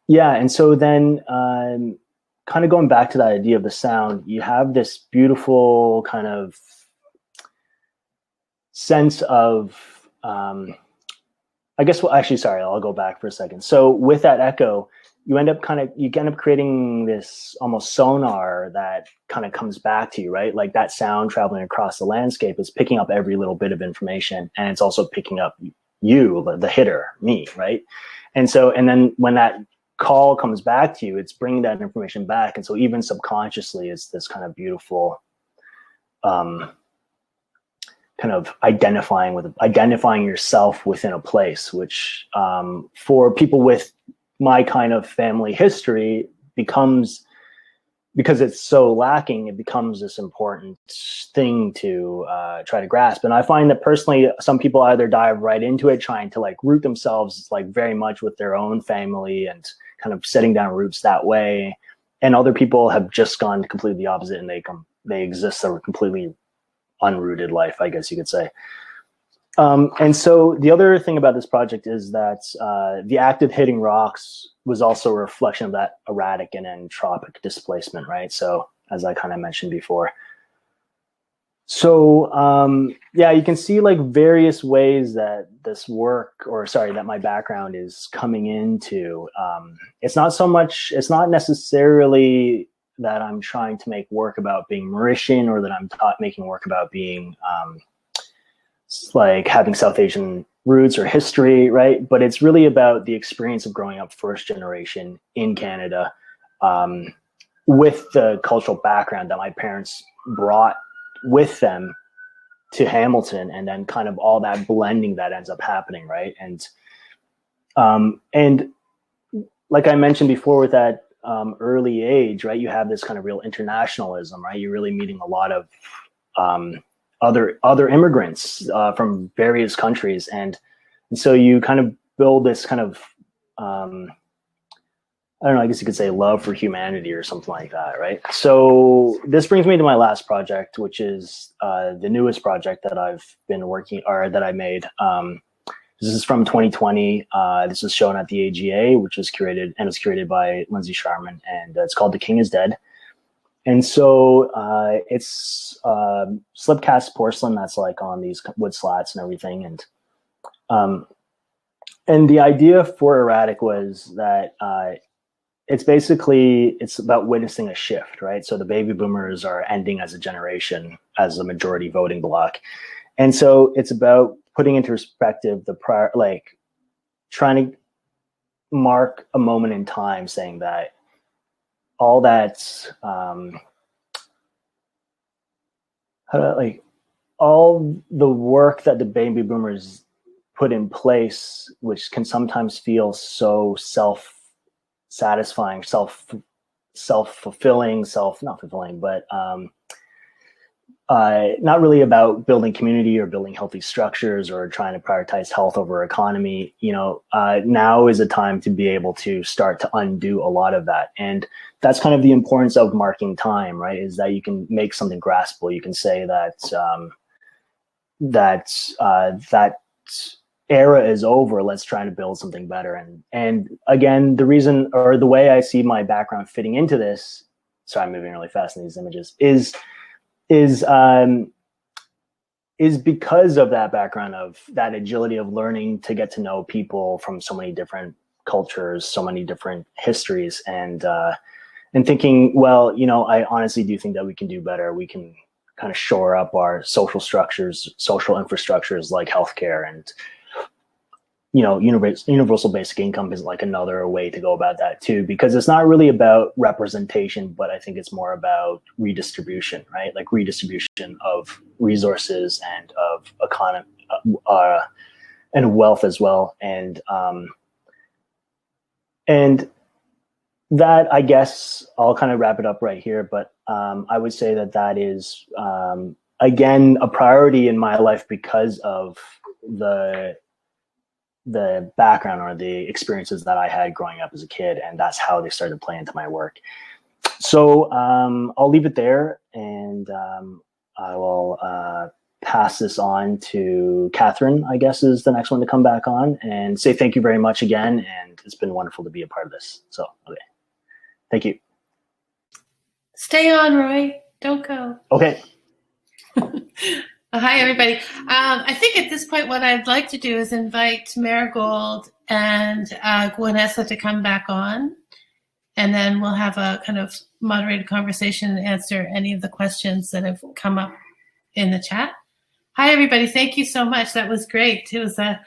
yeah, and so then kind of going back to that idea of the sound, you have this beautiful kind of sense of, I guess, well, actually, sorry, I'll go back for a second. So with that echo, you end up creating this almost sonar that kind of comes back to you, right? Like that sound traveling across the landscape is picking up every little bit of information, and it's also picking up you, the hitter, me, right? And so, and then when that call comes back to you, it's bringing that information back. And so even subconsciously, it's this kind of beautiful kind of identifying yourself within a place, which for people with my kind of family history becomes because it's so lacking, it becomes this important thing to try to grasp. And I find that personally, some people either dive right into it, trying to like root themselves like very much with their own family and kind of setting down roots that way. And other people have just gone completely the opposite, and they exist a completely unrooted life, I guess you could say. And so the other thing about this project is that the act of hitting rocks was also a reflection of that erratic and entropic displacement, right? So as I kind of mentioned before. So yeah, you can see like various ways that this work, or sorry, that my background is coming into. It's not necessarily that I'm trying to make work about being Mauritian, or that I'm making work about being like having South Asian roots or history, right? But it's really about the experience of growing up first generation in Canada, with the cultural background that my parents brought with them to Hamilton, and then kind of all that blending that ends up happening, right? And like I mentioned before, with that early age, right, you have this kind of real internationalism, right? You're really meeting a lot of other immigrants from various countries, and so you kind of build this kind of I don't know, I guess you could say love for humanity or something like that, right? So this brings me to my last project, which is the newest project that I've been working, or that I made. This is from 2020. This is shown at the AGA, which was curated by Lindsay Sharman, and it's called The King is Dead. And so it's slip cast porcelain that's like on these wood slats and everything. And the idea for Erratic was that it's about witnessing a shift, right? So the baby boomers are ending as a generation, as a majority voting bloc. And so it's about putting into perspective the prior, like trying to mark a moment in time, saying that all that's all the work that the baby boomers put in place, which can sometimes feel so self-satisfying, self-fulfilling, not fulfilling, but not really about building community or building healthy structures or trying to prioritize health over economy. Now is a time to be able to start to undo a lot of that. And that's kind of the importance of marking time, right? Is that you can make something graspable. You can say that that era is over. Let's try to build something better. And again, the reason, or the way I see my background fitting into this, sorry, I'm moving really fast in these images, is because of that background, of that agility of learning to get to know people from so many different cultures, so many different histories, and thinking, well, I honestly do think that we can do better. We can kind of shore up our social structures, social infrastructures like healthcare, and universal basic income is like another way to go about that too, because it's not really about representation, but I think it's more about redistribution, right? Like redistribution of resources and of economy and wealth as well. And that, I guess I'll kind of wrap it up right here, but I would say that is, again, a priority in my life because of the background or the experiences that I had growing up as a kid, and that's how they started to play into my work. So I'll leave it there, and I will pass this on to Catherine, I guess is the next one to come back on, and say thank you very much again, and it's been wonderful to be a part of this. So, okay. Thank you. Stay on, Roy. Don't go. Okay. Hi, everybody. I think at this point, what I'd like to do is invite Marigold and Gwenessa to come back on, and then we'll have a kind of moderated conversation and answer any of the questions that have come up in the chat. Hi, everybody. Thank you so much. That was great. It was a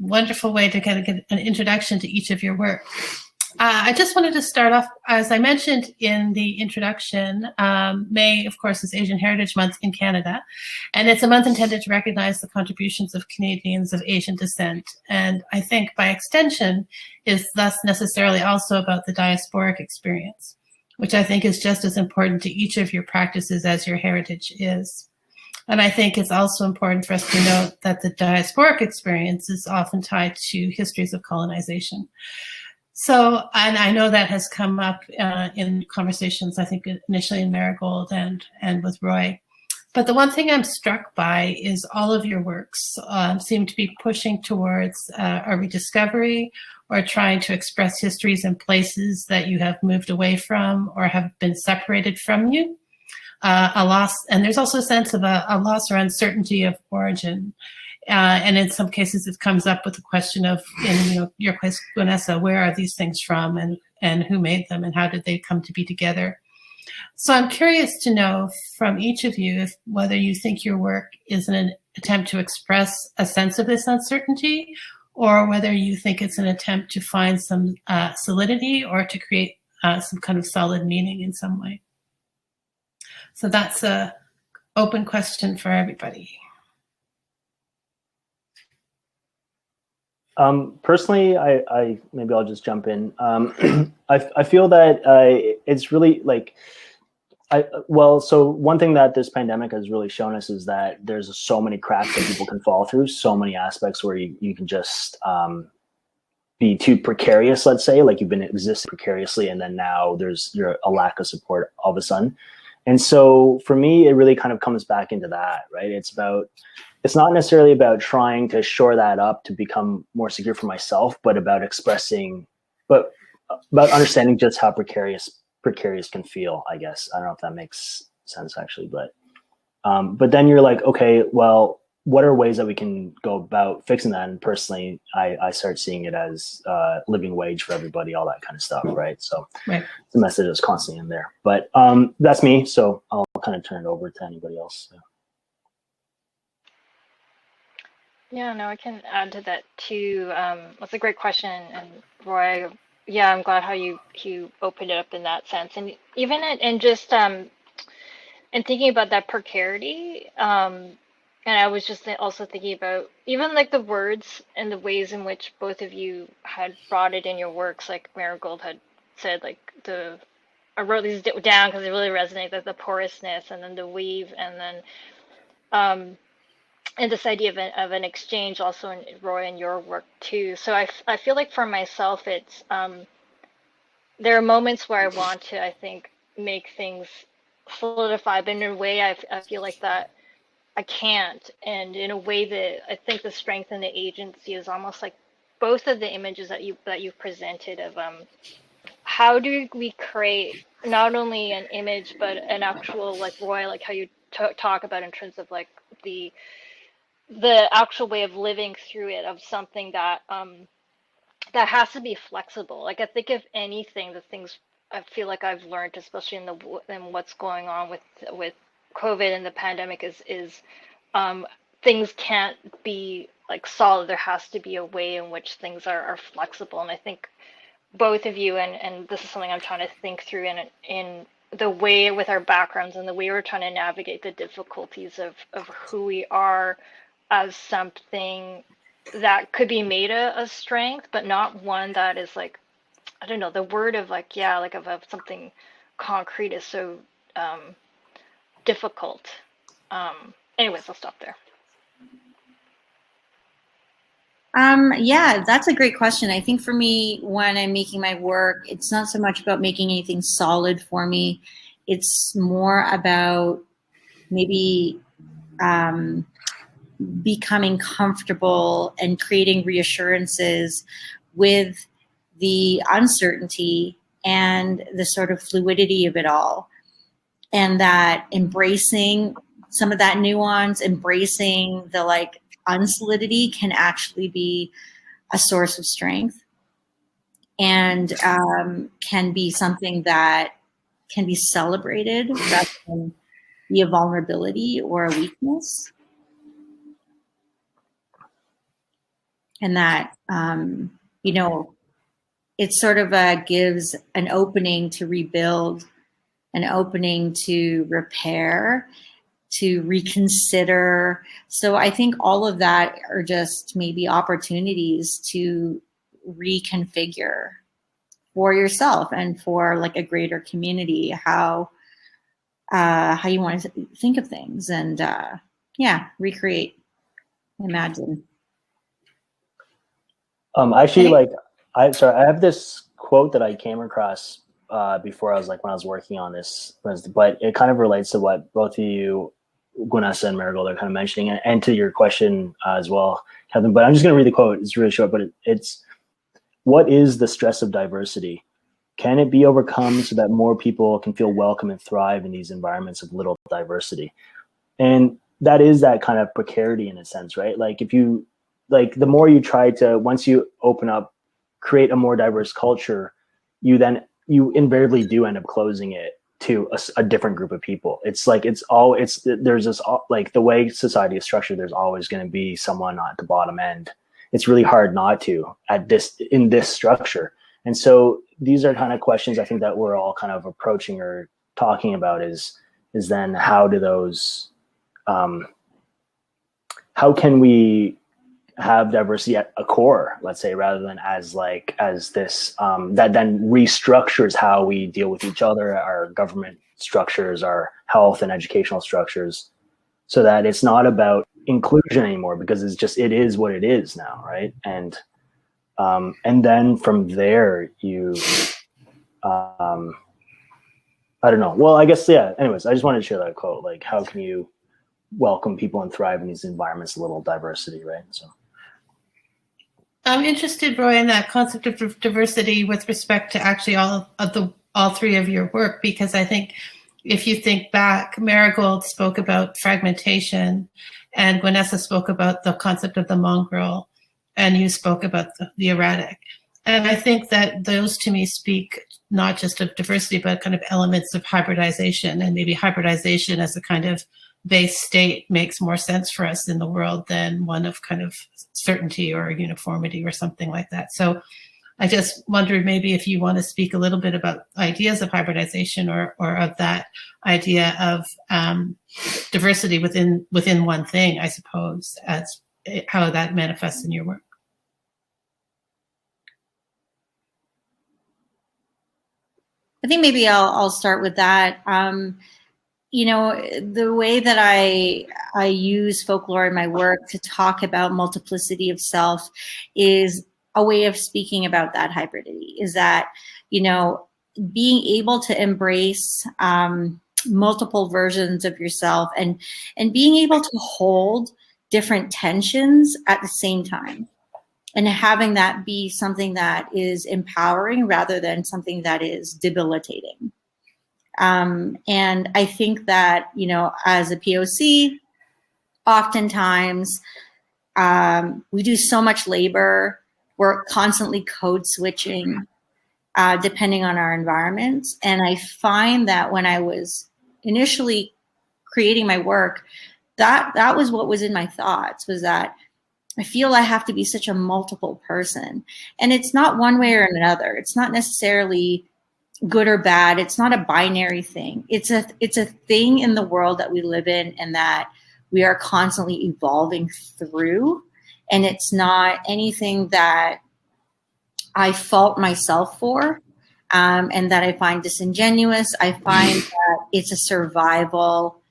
wonderful way to kind of get an introduction to each of your work. I just wanted to start off, as I mentioned in the introduction, May, of course, is Asian Heritage Month in Canada, and it's a month intended to recognize the contributions of Canadians of Asian descent, and I think by extension is thus necessarily also about the diasporic experience. which I think is just as important to each of your practices as your heritage is. And I think it's also important for us to note that the diasporic experience is often tied to histories of colonization. So, and I know that has come up in conversations, I think initially in Marigold and with Roy. But the one thing I'm struck by is all of your works seem to be pushing towards a rediscovery or trying to express histories and places that you have moved away from or have been separated from you. A loss, and there's also a sense of a loss or uncertainty of origin. And in some cases, it comes up with the question of, in your case, Gwenessa, where are these things from and who made them and how did they come to be together? So I'm curious to know from each of you whether you think your work is an attempt to express a sense of this uncertainty or whether you think it's an attempt to find some solidity or to create some kind of solid meaning in some way. So that's an open question for everybody. Personally, I maybe I'll just jump in. I feel that it's really like, so one thing that this pandemic has really shown us is that there's so many cracks that people can fall through, so many aspects where you can just be too precarious, let's say, like you've been existing precariously, and then now there's a lack of support all of a sudden. And so for me, it really kind of comes back into that, right? It's not necessarily about trying to shore that up to become more secure for myself, but about about understanding just how precarious can feel, I guess. I don't know if that makes sense actually, but then you're like, okay, well, what are ways that we can go about fixing that? And personally, I start seeing it as living wage for everybody, all that kind of stuff, right? So right. The message is constantly in there. But that's me, so I'll kind of turn it over to anybody else. Yeah, no, I can add to that too. That's a great question, and Roy, yeah, I'm glad how you opened it up in that sense, and even and just and thinking about that precarity. And I was just also thinking about even like the words and the ways in which both of you had brought it in your works. Like Marigold had said, like I wrote these down because it really resonates, like the porousness and then the weave, and then and this idea of an exchange also in Roy and your work too. So I feel like for myself, it's there are moments where I want to, I think, make things solidify, but in a way I feel like that I can't. And in a way that I think the strength and the agency is almost like both of the images that you've presented of how do we create not only an image but an actual, like Roy, like how you talk about in terms of like the actual way of living through it, of something that that has to be flexible. Like I think if anything, the things I feel like I've learned, especially in what's going on with COVID and the pandemic, is things can't be like solid. There has to be a way in which things are flexible. And I think both of you, and this is something I'm trying to think through in the way with our backgrounds and the way we're trying to navigate the difficulties of who we are as something that could be made a strength, but not one that is like, I don't know, the word of like, yeah, like of something concrete is so difficult. Anyways, I'll stop there. Yeah, that's a great question. I think for me, when I'm making my work, it's not so much about making anything solid for me. It's more about maybe becoming comfortable and creating reassurances with the uncertainty and the sort of fluidity of it all. And that embracing some of that nuance, embracing the like unsolidity can actually be a source of strength and can be something that can be celebrated rather than be a vulnerability or a weakness. And that, you know, it sort of gives an opening to rebuild, an opening to repair, to reconsider. So I think all of that are just maybe opportunities to reconfigure for yourself and for like a greater community, how you want to think of things, and recreate, imagine. Actually, I have this quote that I came across before. I was like, when I was working on this, but it kind of relates to what both of you, Gwenessa and Marigold, are kind of mentioning, and to your question as well, Kevin. But I'm just going to read the quote. It's really short, but it's, what is the stress of diversity? Can it be overcome so that more people can feel welcome and thrive in these environments of little diversity? And that is that kind of precarity in a sense, right? Like if you, like the more you try to, once you open up, create a more diverse culture, you invariably do end up closing it to a different group of people. It's like, there's this, like the way society is structured, there's always going to be someone at the bottom end. It's really hard not to in this structure. And so these are kind of questions I think that we're all kind of approaching or talking about is then how do those, how can we have diversity at a core, let's say, rather than as this, that then restructures how we deal with each other, our government structures, our health and educational structures, so that it's not about inclusion anymore, because it is what it is now, right? And then from there, I don't know. Well, I guess, yeah. Anyways, I just wanted to share that quote. Like, how can you welcome people and thrive in these environments, a little diversity, right? So I'm interested, Roy, in that concept of diversity with respect to actually all three of your work, because I think if you think back, Marigold spoke about fragmentation, and Gwenessa spoke about the concept of the mongrel, and you spoke about the erratic. And I think that those to me speak not just of diversity, but kind of elements of hybridization, and maybe hybridization as a kind of base state makes more sense for us in the world than one of kind of certainty or uniformity or something like that. So I just wondered maybe if you want to speak a little bit about ideas of hybridization or of that idea of diversity within one thing, I suppose, as how that manifests in your work. I think maybe I'll start with that. You know, the way that I use folklore in my work to talk about multiplicity of self is a way of speaking about that hybridity, is that, you know, being able to embrace multiple versions of yourself and being able to hold different tensions at the same time, and having that be something that is empowering rather than something that is debilitating. And I think that, you know, as a POC, oftentimes we do so much labor. We're constantly code switching depending on our environments. And I find that when I was initially creating my work, that was what was in my thoughts, was that I feel I have to be such a multiple person. And it's not one way or another. It's not necessarily good or bad. It's not a binary thing. It's a thing in the world that we live in and that we are constantly evolving through. And it's not anything that I fault myself for, and that I find disingenuous. I find that it's a survival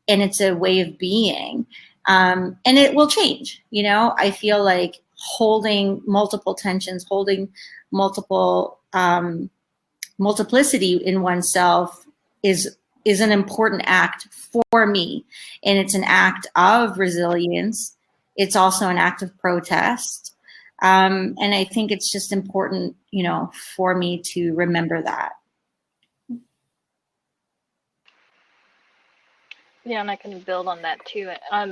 and it's a way of being. And it will change. You know, I feel like holding multiple tensions, holding multiple multiplicity in oneself is an important act for me. And it's an act of resilience. It's also an act of protest. And I think it's just important, you know, for me to remember that. Yeah, and I can build on that too. I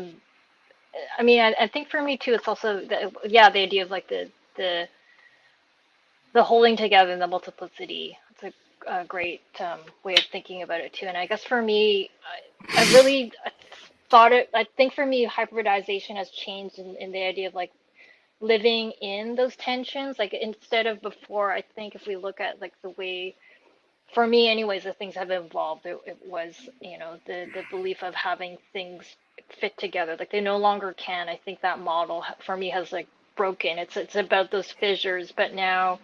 mean, I think for me too, it's also the idea of like the holding together and the multiplicity. It's a great way of thinking about it too. And I guess for me, I really I think for me, hybridization has changed in the idea of like living in those tensions. Like instead of before, I think if we look at like the way, for me anyways, the things have evolved. It was, you know, the belief of having things fit together, like they no longer can. I think that model for me has like broken. It's about those fissures, but now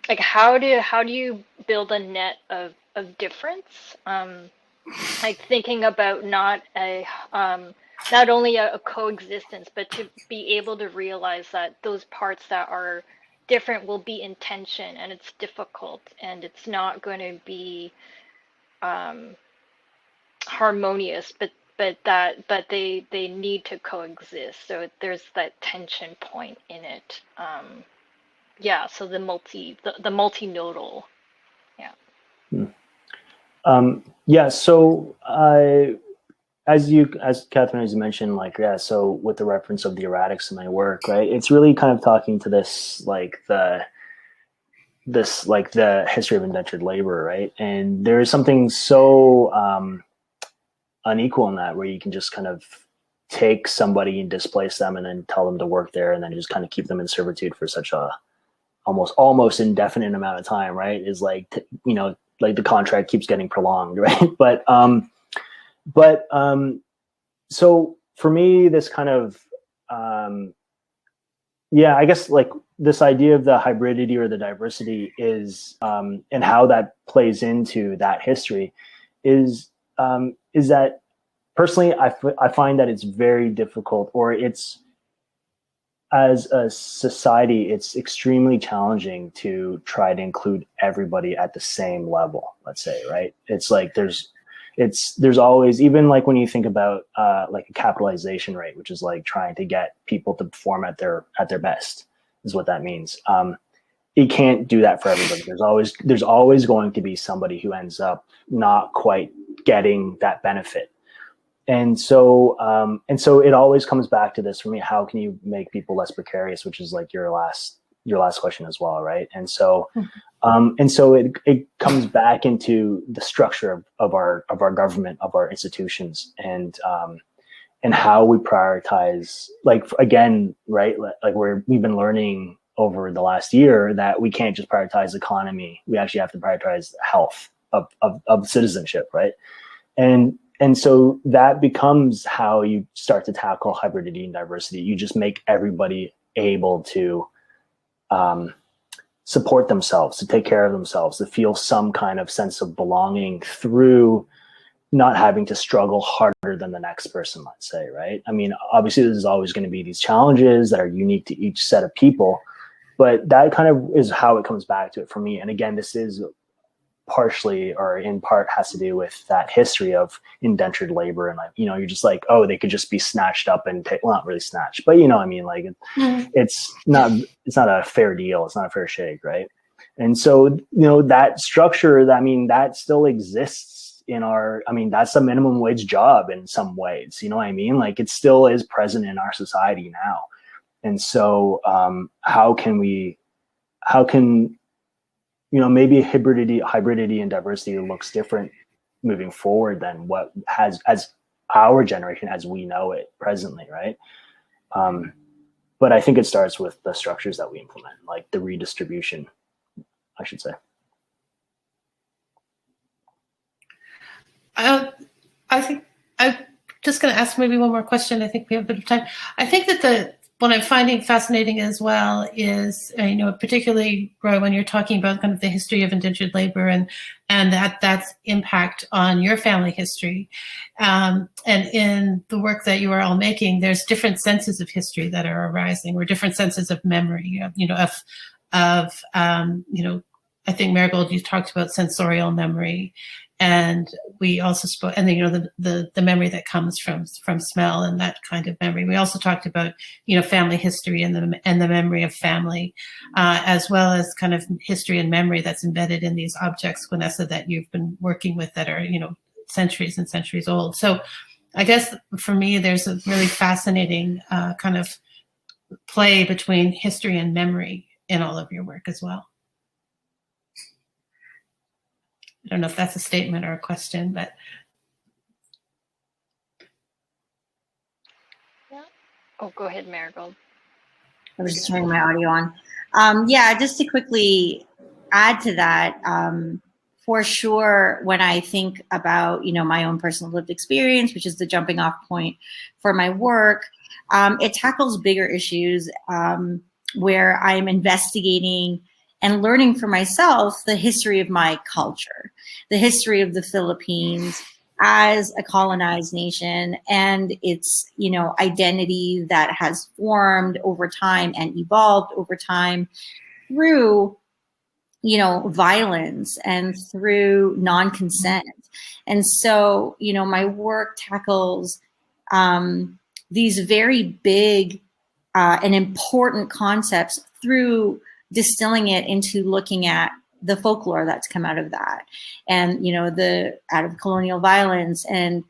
like how do you build a net of difference? Like thinking about not only a coexistence, but to be able to realize that those parts that are different will be in tension, and it's difficult, and it's not going to be harmonious, but they need to coexist. So there's that tension point in it. Yeah. So the multinodal. Yeah. Yeah. So as Catherine has mentioned, like, yeah, so with the reference of the erratics in my work, right, it's really kind of talking to this the history of indentured labor, right? And there is something so unequal in that, where you can just kind of take somebody and displace them and then tell them to work there and then just kind of keep them in servitude for such a almost indefinite amount of time, right? Is like, like the contract keeps getting prolonged, right? But so for me, this kind of, I guess like this idea of the hybridity or the diversity is, and how that plays into that history is that personally, I find that it's very difficult, or it's, as a society, it's extremely challenging to try to include everybody at the same level, let's say, right? It's like there's always, even like when you think about like a capitalization rate, which is like trying to get people to perform at their best, is what that means. You can't do that for everybody. There's always going to be somebody who ends up not quite getting that benefit. And so it always comes back to this for me: how can you make people less precarious, which is like your last question as well, right? And so it comes back into the structure of our government, of our institutions, and how we prioritize. Like, again, right? Like we've been learning over the last year that we can't just prioritize economy. We actually have to prioritize health of citizenship, right? And so that becomes how you start to tackle hybridity and diversity. You just make everybody able to support themselves, to take care of themselves, to feel some kind of sense of belonging through not having to struggle harder than the next person, let's say, right? I mean, obviously there's always going to be these challenges that are unique to each set of people, but that kind of is how it comes back to it for me. And again, this is partially, or in part, has to do with that history of indentured labor. And like, you're just like, oh, they could just be snatched up and well, not really snatched, but I mean, like it's not a fair deal. It's not a fair shake. Right. And so, that structure, that still exists in that's a minimum wage job in some ways, what I mean? Like it still is present in our society now. And so, how can maybe hybridity and diversity looks different moving forward than what has, as our generation, as we know it presently, right? But I think it starts with the structures that we implement, like the redistribution, I should say. I think I'm just going to ask maybe one more question. I think we have a bit of time. I think that what I'm finding fascinating as well is, particularly, Roy, when you're talking about kind of the history of indentured labor and that's impact on your family history. And in the work that you are all making, there's different senses of history that are arising, or different senses of memory, I think, Marigold, you talked about sensorial memory. And we also spoke, and then, the memory that comes from smell and that kind of memory. We also talked about, family history and the memory of family, as well as kind of history and memory that's embedded in these objects, Gwenessa, that you've been working with that are, centuries and centuries old. So I guess for me, there's a really fascinating kind of play between history and memory in all of your work as well. I don't know if that's a statement or a question, but. Yeah. Oh, go ahead, Marigold. I was just turning my audio on. Just to quickly add to that, for sure, when I think about, my own personal lived experience, which is the jumping off point for my work, it tackles bigger issues where I'm investigating and learning for myself the history of my culture, the history of the Philippines as a colonized nation and its, identity that has formed over time and evolved over time through, violence and through non-consent. And so, my work tackles these very big and important concepts through distilling it into looking at the folklore that's come out of that, and out of colonial violence, and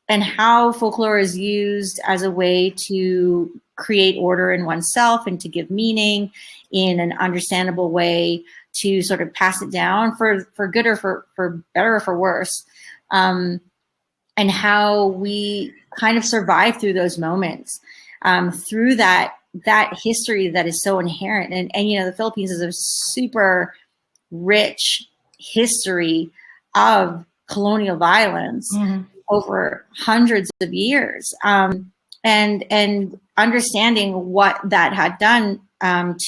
how folklore is used as a way to create order in oneself and to give meaning in an understandable way, to sort of pass it down for good or for better or for worse, and how we kind of survive through those moments, through that history that is so inherent. And the Philippines is a super rich history of colonial violence over hundreds of years, and understanding what that had done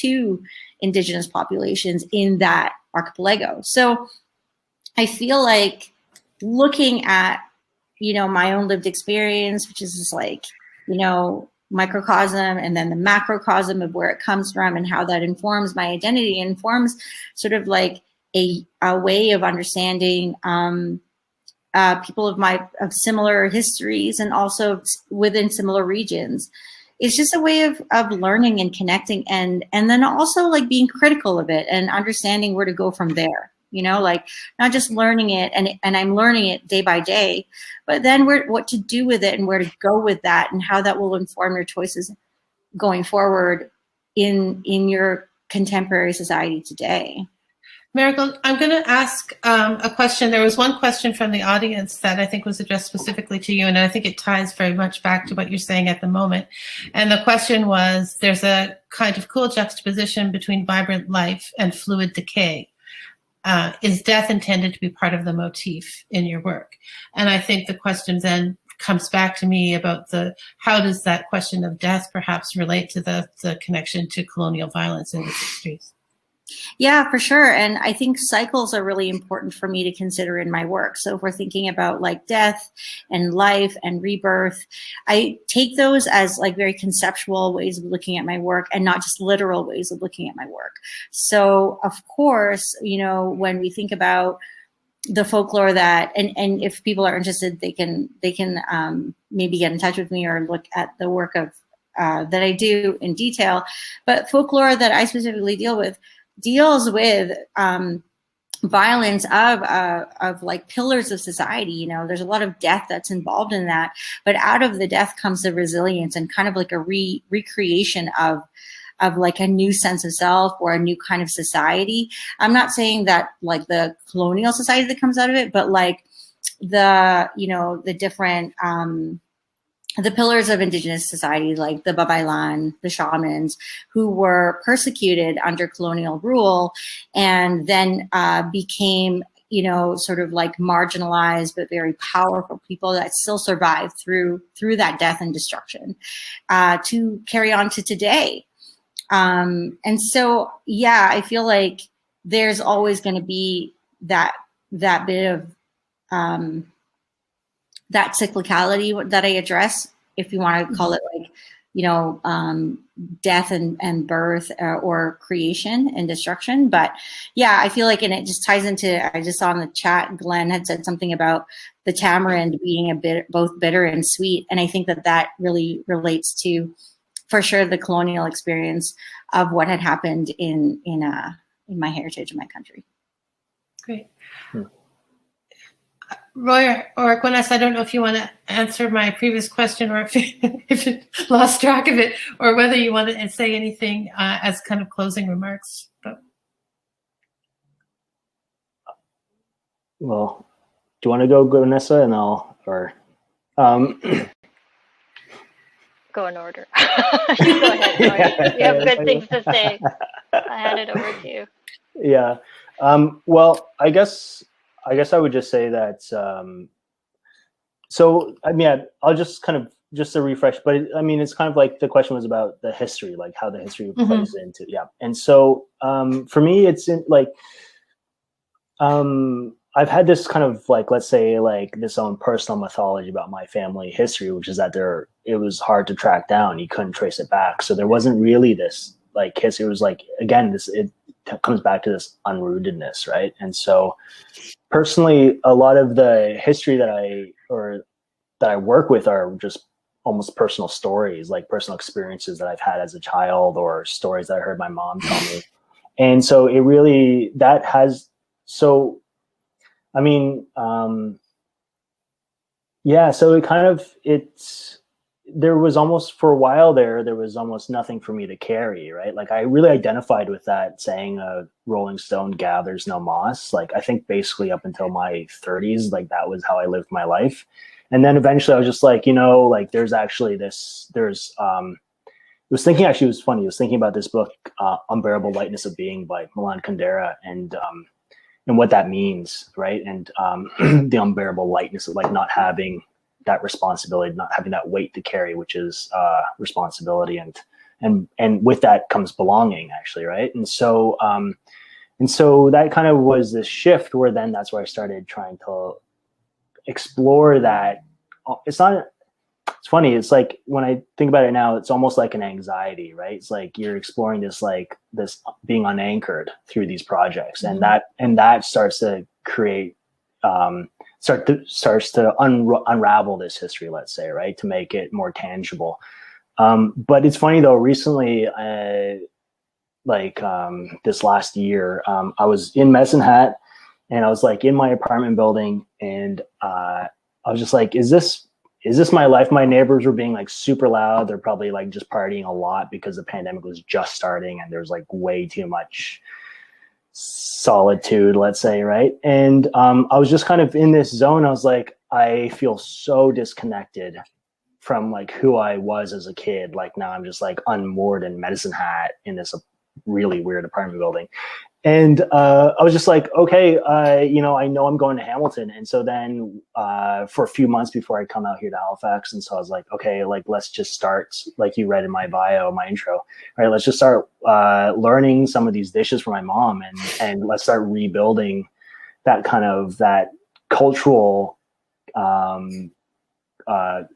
to Indigenous populations in that archipelago. So I feel like looking at, my own lived experience, which is just like, microcosm, and then the macrocosm of where it comes from and how that informs my identity, informs sort of like a way of understanding people of similar histories and also within similar regions. It's just a way of learning and connecting, and then also like being critical of it and understanding where to go from there. Like not just learning it and I'm learning it day by day, but then what to do with it and where to go with that and how that will inform your choices going forward in your contemporary society today. Marigold, I'm going to ask a question. There was one question from the audience that I think was addressed specifically to you, and I think it ties very much back to what you're saying at the moment. And the question was, there's a kind of cool juxtaposition between vibrant life and fluid decay. Is death intended to be part of the motif in your work? And I think the question then comes back to me about how does that question of death perhaps relate to the connection to colonial violence in its histories? Yeah, for sure. And I think cycles are really important for me to consider in my work. So if we're thinking about like death and life and rebirth, I take those as like very conceptual ways of looking at my work and not just literal ways of looking at my work. So of course, when we think about the folklore that, and if people are interested, they can maybe get in touch with me or look at the work of that I do in detail. But folklore that I specifically deals with violence of like pillars of society. There's a lot of death that's involved in that, but out of the death comes the resilience and kind of like a recreation of like a new sense of self or a new kind of society. I'm not saying that like the colonial society that comes out of it, but like the different the pillars of Indigenous society, like the Babaylan, the shamans, who were persecuted under colonial rule and then became, sort of like marginalized but very powerful people that still survived through that death and destruction to carry on to today. And so, yeah, I feel like there's always going to be that bit of that cyclicality that I address, if you want to call it like, death and birth or creation and destruction. But yeah, I feel like, and it just ties into, I just saw in the chat, Glenn had said something about the tamarind being a bit both bitter and sweet. And I think that really relates to, for sure, the colonial experience of what had happened in my heritage, in my country. Great. Roy or Gwenessa, I don't know if you want to answer my previous question or if you lost track of it, or whether you want to say anything as kind of closing remarks. But. Well, do you want to go, Gwenessa, and I'll, or... Go in order. You go ahead, Roy. You have good things to say. I hand it over to you. Yeah. Well, I guess I would just say that, so, I mean, I'll just kind of just to refresh, but I mean, it's kind of like the question was about the history, like how the history plays into, And so for me, it's I've had this kind of like, let's say like this own personal mythology about my family history, which is that it was hard to track down. You couldn't trace it back. So there wasn't really this like history. It was like, again, it comes back to this unrootedness, right? And so personally, a lot of the history that I work with are just almost personal stories, like personal experiences that I've had as a child or stories that I heard my mom tell me. And so it really, I mean, so it kind of, there was almost, for a while there was almost nothing for me to carry, right? Like I really identified with that saying, Rolling Stone gathers no moss. Like I think basically up until my 30s, like that was how I lived my life. And then eventually I was just like, like there's actually it was thinking, actually it was funny. I was thinking about this book, Unbearable Lightness of Being by Milan Kundera, and what that means, right? And the unbearable lightness of like not having that responsibility, not having that weight to carry, which is responsibility, and with that comes belonging, actually, right? And so that kind of was this shift where then that's where I started trying to explore that. It's funny. It's like when I think about it now, it's almost like an anxiety, right? It's like you're exploring this being unanchored through these projects, and that starts to create, starts to unravel this history, let's say, right, to make it more tangible. But it's funny though. Recently, this last year, I was in Medicine Hat, and I was like in my apartment building, and I was just like, is this my life? My neighbors were being like super loud. They're probably like just partying a lot because the pandemic was just starting and there's like way too much solitude, let's say, right? And I was just kind of in this zone. I was like, I feel so disconnected from like who I was as a kid. Like now I'm just like unmoored in Medicine Hat in this really weird apartment building. And I was just like, okay, I know I'm going to Hamilton. And so then for a few months before I come out here to Halifax. And so I was like, okay, like, let's just start, like you read in my bio, my intro, right? Let's just start learning some of these dishes from my mom, and let's start rebuilding that kind of that cultural,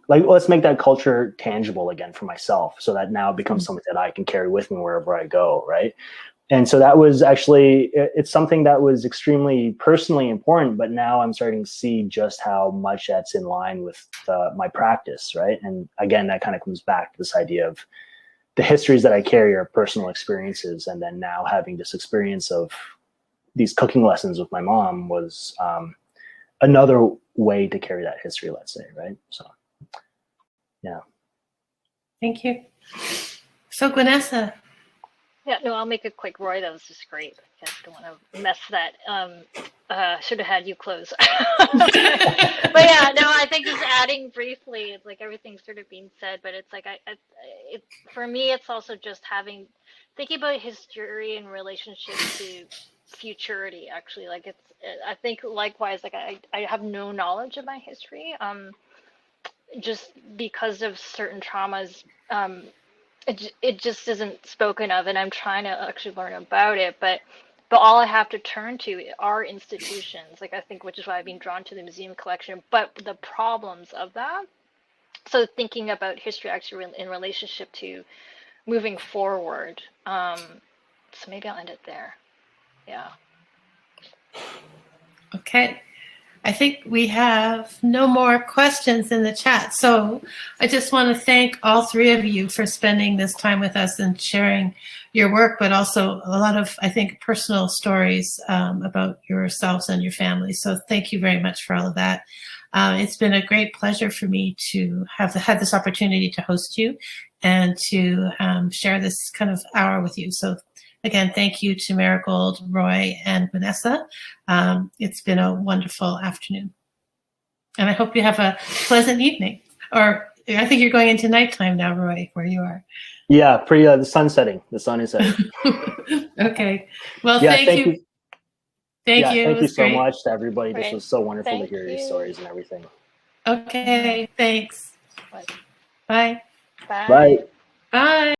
let's make that culture tangible again for myself, so that now it becomes something that I can carry with me wherever I go, right? And so that was actually, it's something that was extremely personally important, but now I'm starting to see just how much that's in line with my practice, right? And again, that kind of comes back to this idea of the histories that I carry are personal experiences. And then now having this experience of these cooking lessons with my mom was another way to carry that history, let's say, right? So, yeah. Thank you. So, Gwenessa. Yeah, no, I'll make it quick. Roy, that was just great. I don't want to mess that. Should have had you close. But yeah, no, I think just adding briefly, it's like everything's sort of being said, but it's like, for me, it's also just thinking about history in relationship to futurity, actually. Like I think likewise, like I have no knowledge of my history, just because of certain traumas, it just isn't spoken of, and I'm trying to actually learn about it, but all I have to turn to are institutions, like I think, which is why I've been drawn to the museum collection, but the problems of that. So thinking about history actually in relationship to moving forward. So maybe I'll end it there. Yeah. Okay. I think we have no more questions in the chat. So I just want to thank all three of you for spending this time with us and sharing your work, but also a lot of, I think, personal stories about yourselves and your family. So thank you very much for all of that. It's been a great pleasure for me to have had this opportunity to host you and to share this kind of hour with you. So again, thank you to Marigold, Roy, and Gwenessa. It's been a wonderful afternoon. And I hope you have a pleasant evening. Or I think you're going into nighttime now, Roy, where you are. Yeah, the sun's setting. The sun is setting. Okay. Well, yeah, thank you. Thank you. Thank you so great. much to everybody. This was so wonderful Thank to hear you. these stories and everything. Okay, thanks. Bye. Bye. Bye. Bye. Bye.